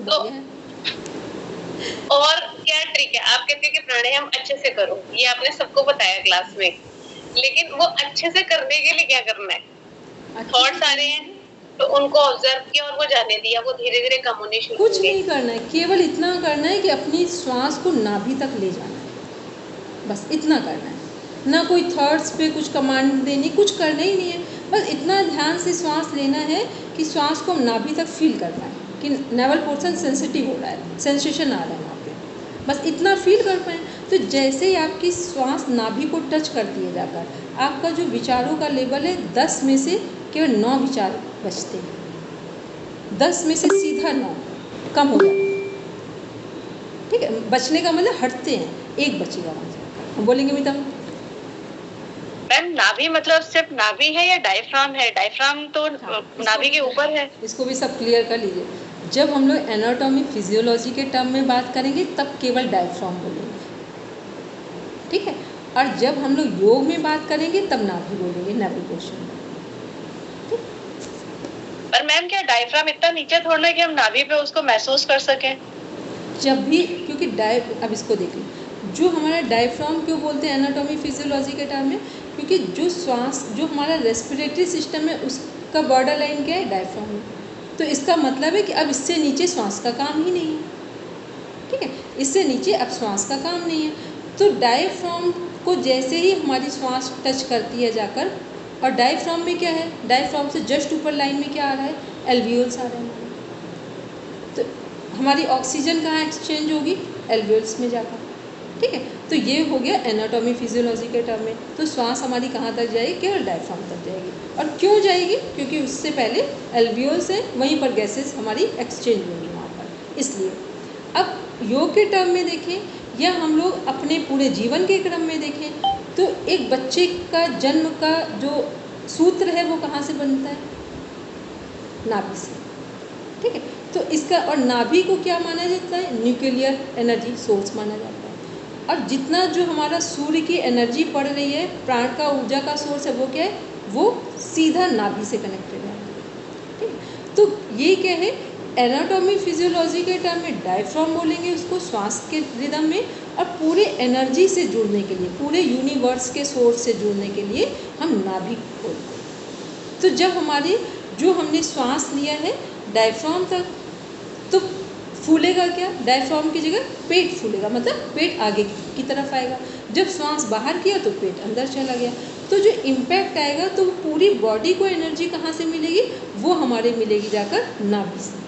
तो और क्या ट्रिक है, आप कहते हैं कि प्राणायाम अच्छे से करो, ये आपने सबको बताया क्लास में, लेकिन वो अच्छे से करने के लिए क्या करना है? थॉट्स आ रहे हैं तो उनको ऑब्जर्व किया और वो जाने दिया, वो धीरे धीरे कम होने शुरू। कुछ नहीं करना है, केवल इतना करना है कि अपनी श्वास को नाभि तक ले जाना है, बस इतना करना है, ना कोई थॉट्स पे कुछ कमांड देनी, कुछ करना ही नहीं है, बस इतना ध्यान से श्वास लेना है कि श्वास को हम नाभि तक फील करना है कि नेवल पोर्शन सेंसिटिव हो रहा है, सेंसेशन आ रहा है वहाँ पे, बस इतना फील कर पाएँ। तो जैसे ही आपकी श्वास नाभि को टच करती है जाकर, आपका जो विचारों का लेवल है 10 में से केवल 9 विचार बचते हैं, 10 में से सीधा 9 कम हो जाते हैं, ठीक है। बचने का मतलब हटते हैं, एक बचेगा वहाँ जाकर। हम बोलेंगे मिता मैम नाभि मतलब सिर्फ नाभि है या डायफ्राम है? डायफ्राम तो नाभि के ऊपर है। इसको भी सब क्लियर कर लीजिए। जब हम लोग एनाटॉमी फिजियोलॉजी के टर्म में बात करेंगे तब केवल डायफ्राम बोलेंगे, ठीक है। और जब हम लोग योग में बात करेंगे तब नाभि बोलेंगे, नाभि पोर्शन। पर मैम क्या डायफ्राम इतना नीचे थोड़ा है कि हम नाभि पे उसको महसूस कर सकें? जब भी, क्योंकि अब इसको देखिए, जो हमारा डायफ्राम क्यों बोलते हैं एनाटॉमी फिजियोलॉजी के टर्म में, क्योंकि जो श्वास, जो हमारा रेस्पिरेटरी सिस्टम है उसका बॉर्डर लाइन क्या है, डायफ्राम है। तो इसका मतलब है कि अब इससे नीचे श्वास का काम ही नहीं है, ठीक है। इससे नीचे अब श्वास का काम नहीं है। तो डायफ्राम को जैसे ही हमारी श्वास टच करती है जाकर, और डायफ्राम में क्या है, डायफ्राम से जस्ट ऊपर लाइन में क्या आ रहा है, एल्वियोल्स आ रहे हैं। तो हमारी ऑक्सीजन कहाँ एक्सचेंज होगी, एल्वियोल्स में जाकर, ठीक है। तो ये हो गया एनाटॉमी फिजियोलॉजी के टर्म में। तो श्वास हमारी कहाँ तक जाएगी, केवल डायफ्राम तक जाएगी। और क्यों जाएगी, क्योंकि उससे पहले एल्वियोल्स है, वहीं पर गैसेस हमारी एक्सचेंज होंगी वहाँ पर, इसलिए। अब योग के टर्म में देखें या हम लोग अपने पूरे जीवन के क्रम में देखें, तो एक बच्चे का जन्म का जो सूत्र है वो कहाँ से बनता है, नाभि से, ठीक है। तो इसका, और नाभि को क्या माना जाता है, न्यूक्लियर एनर्जी सोर्स माना जाता है। और जितना जो हमारा सूर्य की एनर्जी पड़ रही है, प्राण का ऊर्जा का सोर्स है, वो क्या है, वो सीधा नाभि से कनेक्टेड है, ठीक है। तो ये क्या है, एनाटॉमी फिजियोलॉजी के टर्म में डायफ्राम बोलेंगे उसको, श्वास के रिदम में। और पूरे एनर्जी से जुड़ने के लिए, पूरे यूनिवर्स के सोर्स से जुड़ने के लिए हम नाभि बोलते हैं। तो जब हमारी, जो हमने श्वास लिया है डायफ्राम तक, तो फूलेगा क्या, डायफ्राम की जगह पेट फूलेगा, मतलब पेट आगे की तरफ आएगा। जब श्वास बाहर किया तो पेट अंदर चला गया। तो जो इम्पैक्ट आएगा, तो पूरी बॉडी को एनर्जी कहाँ से मिलेगी, वो हमारे मिलेगी जाकर नाभि से।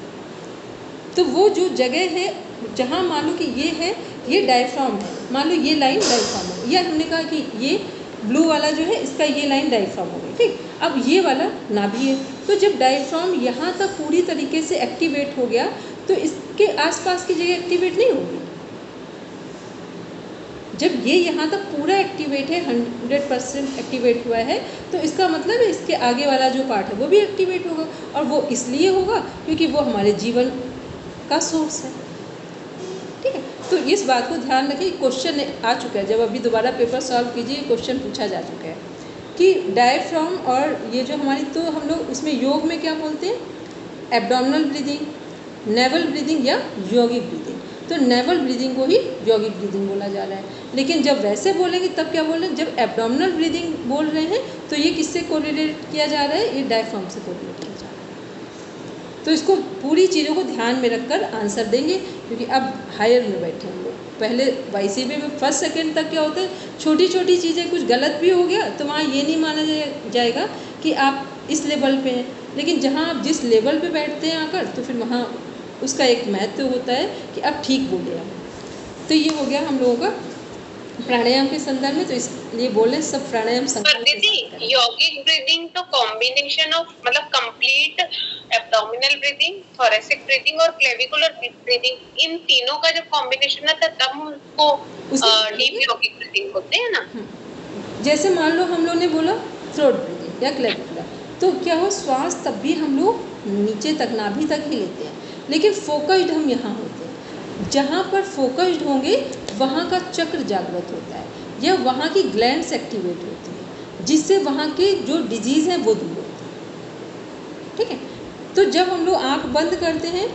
तो वो जो जगह है जहाँ मान लो कि ये है, ये डायफ्राम है, मान लो ये लाइन डायफ्राम है, या हमने कहा कि ये ब्लू वाला जो है इसका ये लाइन डायफ्राम हो गई, ठीक। अब ये वाला नाभि है। तो जब डायफ्राम यहाँ तक पूरी तरीके से एक्टिवेट हो गया, तो इसके आसपास की जगह एक्टिवेट नहीं होगी। जब ये यहाँ तक पूरा एक्टिवेट है, 100% एक्टिवेट हुआ है, तो इसका मतलब है इसके आगे वाला जो पार्ट है वो भी एक्टिवेट होगा। और वो इसलिए होगा क्योंकि वो हमारे जीवन का सोर्स है, ठीक है। तो इस बात को ध्यान रखिए, क्वेश्चन आ चुका है, जब अभी दोबारा पेपर सॉल्व कीजिए, क्वेश्चन पूछा जा चुका है कि डायफ्राम और ये जो हमारी, तो हम लोग उसमें योग में क्या बोलते हैं, एब्डोमिनल ब्रीदिंग, नेवल ब्रीदिंग या यौगिक ब्रीदिंग। तो नेवल ब्रीदिंग को ही यौगिक ब्रीदिंग बोला जा रहा है। लेकिन जब वैसे बोलेंगे तब क्या बोल रहे हैं, जब एब्डोमिनल ब्रीदिंग बोल रहे हैं तो ये किससे कोरिलेट किया जा रहा है, ये डायफ्राम से कोरिलेट किया जा रहा है। तो इसको पूरी चीज़ों को ध्यान में रखकर आंसर देंगे, क्योंकि अब हायर में बैठे हम लोग। पहले YCB में फर्स्ट सेकेंड तक क्या होता है, छोटी छोटी चीज़ें, कुछ गलत भी हो गया तो वहाँ ये नहीं माना जाएगा कि आप इस लेवल पे हैं। लेकिन जहाँ आप जिस लेवल पे बैठते हैं आकर, तो फिर वहाँ उसका एक महत्व होता है कि आप ठीक बोले आप। तो ये हो गया हम लोगों का प्राणायाम के संदर्भ में। तो इसलिए बोले सब प्राणायाम दीदी, यौगिक ब्रीदिंग तो कॉम्बिनेशन ऑफ, मतलब complete abdominal breathing, thoracic breathing और क्लेविकुलर ब्रीदिंग, इन तीनों का जब कॉम्बिनेशन आता है तब उसको डीप यौगिक ब्रीदिंग बोलते हैं ना। जैसे मान लो हम लोग ने बोला थ्रोट ब्रीदिंग या क्लेविकुलर, तो क्या हो, श्वास तब भी हम लोग नीचे तक, नाभि तक ही लेते हैं, लेकिन फोकस्ड हम यहाँ होते हैं। जहाँ पर फोकस्ड होंगे वहाँ का चक्र जागृत होता है, या वहाँ की ग्लैंड्स एक्टिवेट होती है, जिससे वहाँ के जो डिजीज़ हैं वो दूर होती है, ठीक है। तो जब हम लोग आँख बंद करते हैं,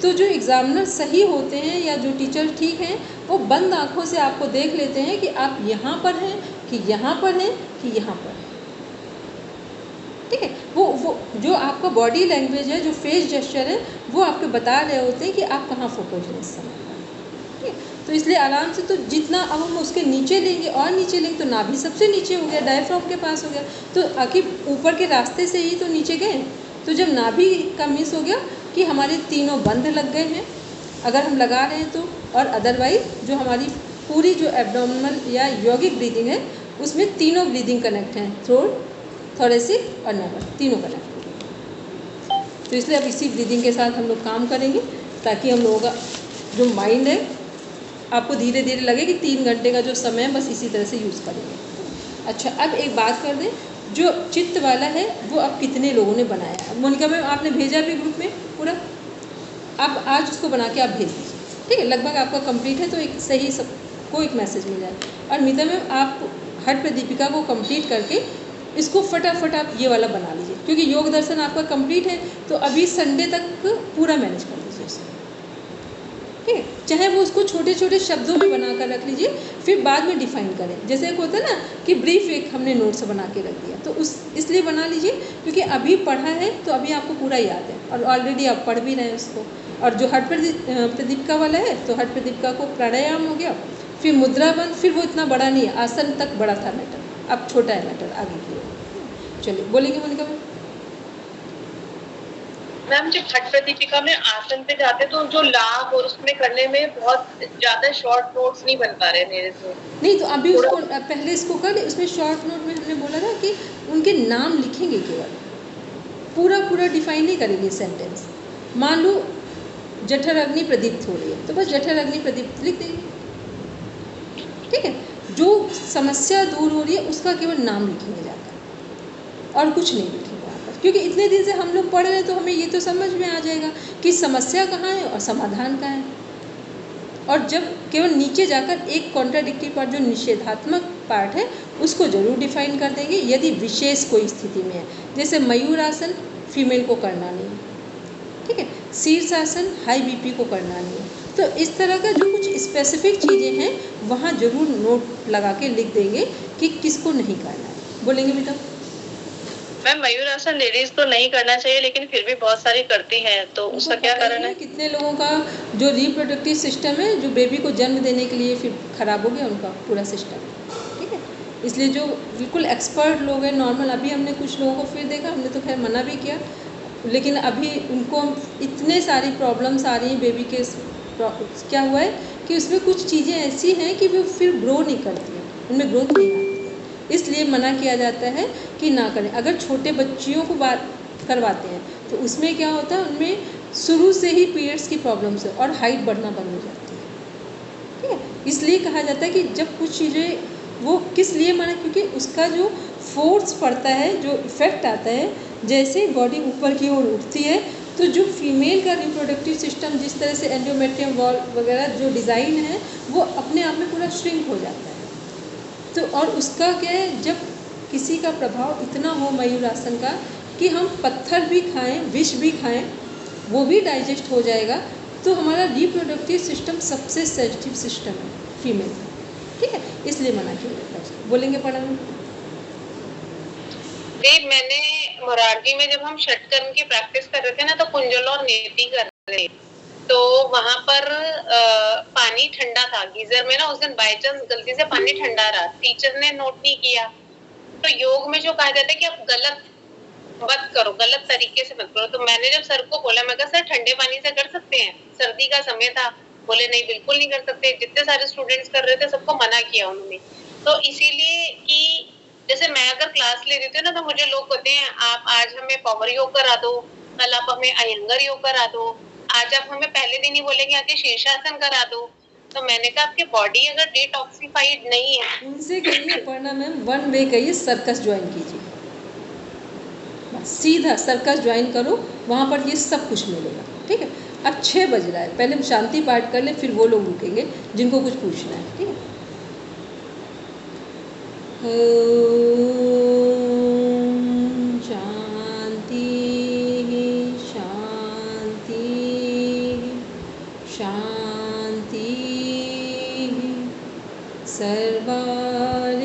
तो जो एग्ज़ामिनर सही होते हैं या जो टीचर ठीक हैं, वो बंद आँखों से आपको देख लेते हैं कि आप यहाँ पर हैं कि यहाँ पर हैं कि यहाँ पर हैं, ठीक है। वो जो आपका बॉडी लैंग्वेज है, जो फेस जेस्चर है, वो आपको बता रहे होते हैं कि आप कहाँ फोकस हैं इस समय पर, ठीक है। तो इसलिए आराम से, तो जितना अब हम उसके नीचे लेंगे और नीचे लेंगे, तो नाभि सबसे नीचे हो गया, डायफ्राम के पास हो गया, तो आखिर ऊपर के रास्ते से ही तो नीचे गए। तो जब नाभि का मिस हो गया कि हमारे तीनों बंद लग गए हैं, अगर हम लगा रहे हैं तो, और अदरवाइज जो हमारी पूरी जो एब्डोमिनल या यौगिक ब्रीदिंग है, उसमें तीनों ब्रीदिंग कनेक्ट हैं, थ्रोट, थोरेसिक और नेवल, तीनों कनेक्ट होंगे। तो इसलिए अब इसी ब्रीदिंग के साथ हम लोग काम करेंगे, ताकि हम लोगों का जो माइंड है आपको धीरे धीरे लगे कि 3 घंटे का जो समय है बस इसी तरह से यूज़ करेंगे। अच्छा, अब एक बात कर दें, जो चित्त वाला है वो अब कितने लोगों ने बनाया है। मोनिका मैम आपने भेजा भी ग्रुप में पूरा, आप आज उसको बना के आप भेज दीजिए, ठीक है। लगभग आपका कंप्लीट है तो एक सही सबको एक मैसेज मिल जाए। और मीता मैम आप हट प्रदीपिका को कंप्लीट करके इसको फटाफट आप ये वाला बना लीजिए, क्योंकि योग दर्शन आपका कंप्लीट है तो अभी संडे तक पूरा मैनेज कर लीजिए उसको, ठीक है। चाहे वो उसको छोटे छोटे शब्दों में बना कर रख लीजिए, फिर बाद में डिफाइन करें। जैसे एक होता है ना कि ब्रीफ एक हमने नोट्स बना के रख दिया, तो उस इसलिए बना लीजिए क्योंकि अभी पढ़ा है तो अभी आपको पूरा याद है और ऑलरेडी आप पढ़ भी रहे हैं उसको। और जो हट प्रदीपिका वाला है तो हट प्रदीपिका को प्राणायाम हो गया, फिर मुद्रा बंद, फिर वो इतना बड़ा नहीं है, आसन तक बड़ा था मैटर, अब छोटा है मैटर आगे की ओर। चलिए बोलेंगे मोनिका मैम। मैम जब हट प्रदीपिका में आसन पे जाते तो जो लाभ और उसमें करने में बहुत ज्यादा शॉर्ट नोट्स नहीं बन पा रहे मेरे से। नहीं तो अभी उसको पहले इसको कर ले। उसमें शॉर्ट नोट में हमने बोला था कि उनके नाम लिखेंगे, केवल पूरा डिफाइन नहीं करेंगे सेंटेंस। मान लो जठर अग्नि प्रदीप्त हो रही है तो बस जठर अग्नि प्रदीप्त लिख देंगे, ठीक है। जो समस्या दूर हो रही है उसका केवल नाम लिखेंगे जाकर और कुछ नहीं लिखेंगे वहाँ पर, क्योंकि इतने दिन से हम लोग पढ़ रहे हैं तो हमें ये तो समझ में आ जाएगा कि समस्या कहाँ है और समाधान कहाँ है। और जब केवल नीचे जाकर एक कॉन्ट्राडिक्टरी पार्ट जो निषेधात्मक पार्ट है उसको जरूर डिफाइन कर देंगे यदि विशेष कोई स्थिति में है। जैसे मयूर आसन फीमेल को करना नहीं, ठीक है। शीर्षासन हाई बीपी को करना नहीं है। तो इस तरह का जो कुछ स्पेसिफिक चीज़ें हैं वहाँ जरूर नोट लगा के लिख देंगे कि किसको नहीं करना है। बोलेंगे बेटा। मैम मयूर आसन लेडीज तो नहीं करना चाहिए लेकिन फिर भी बहुत सारी करती हैं, तो उसका क्या कारण है? कितने लोगों का जो रिप्रोडक्टिव सिस्टम है, जो बेबी को जन्म देने के लिए फिर खराब हो गया उनका पूरा सिस्टम, ठीक है। इसलिए जो बिल्कुल एक्सपर्ट लोग हैं नॉर्मल, अभी हमने कुछ लोगों को फिर देखा, हमने तो खैर मना भी किया, लेकिन अभी उनको इतने सारी प्रॉब्लम्स आ रही हैं बेबी के। क्या हुआ है कि उसमें कुछ चीज़ें ऐसी हैं कि वो फिर ग्रो नहीं करती हैं, उनमें ग्रोथ नहीं आती है, इसलिए मना किया जाता है कि ना करें। अगर छोटे बच्चियों को बात करवाते हैं तो उसमें क्या होता है, उनमें शुरू से ही पीरियड्स की प्रॉब्लम्स है और हाइट बढ़ना बंद हो जाती है, ठीक है। इसलिए कहा जाता है कि जब कुछ चीज़ें वो किस लिए मना, क्योंकि उसका जो फोर्स पड़ता है, जो इफ़ेक्ट आता है, जैसे बॉडी ऊपर की ओर उठती है तो जो फीमेल का रिप्रोडक्टिव सिस्टम जिस तरह से एंडोमेट्रियम वॉल वगैरह जो डिज़ाइन है वो अपने आप में पूरा श्रिंक हो जाता है। तो और उसका क्या है, जब किसी का प्रभाव इतना हो मयूर आसन का कि हम पत्थर भी खाएं, विष भी खाएं, वो भी डाइजेस्ट हो जाएगा, तो हमारा रिप्रोडक्टिव सिस्टम सबसे सेंसिटिव सिस्टम है फीमेल का, ठीक है। इसलिए मना किया जाता है। बोलेंगे पढ़ा देव, मैंने मोरारजी में जब हम षटकर्म की प्रैक्टिस कर रहे थे ना तो कुंजल और नेति कर रहे थे, तो वहां पर पानी ठंडा था गीजर में ना, उस दिन बाय चांस गलती से पानी ठंडा रहा, टीचर ने नोट नहीं किया। तो योग में जो कहा जाता है कि आप गलत मत करो, गलत तरीके से मत करो, तो मैंने जब सर को बोला, मैं कहा सर ठंडे पानी से कर सकते हैं, सर्दी का समय था, बोले नहीं बिल्कुल नहीं कर सकते। जितने सारे स्टूडेंट्स कर रहे थे सबको मना किया उन्होंने। तो इसीलिए कि जैसे मैं अगर क्लास ले रही थी ना तो मुझे लोग कहते हैं आप आज हमें पावर योग करा दो, कल आप हमें अयंगर योग करा दो, आज आप हमें पहले दिन ही बोलेंगे आके शीर्षासन करा दो। तो मैंने कहा आपकी बॉडी अगर डिटॉक्सिफाइड नहीं है, उनसे कहिए पढ़ना मैम, वन वे कहिए सर्कस ज्वाइन कीजिए, बस सीधा सर्कस ज्वाइन करो, वहाँ पर ये सब कुछ मिलेगा, ठीक है। अब 6 बज रहा है, पहले हम शांति पाठ कर लें, फिर वो लोग रुकेंगे जिनको कुछ पूछना है, ठीक है। शांति शांति शांति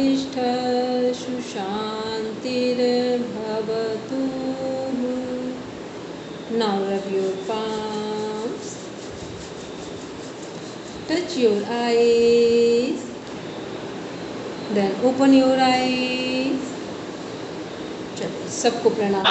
सर्वारिष्ठसु शांतिर्भवतु। Now rub your palms, touch your eyes, then open your eyes. चलो सबको प्रणाम।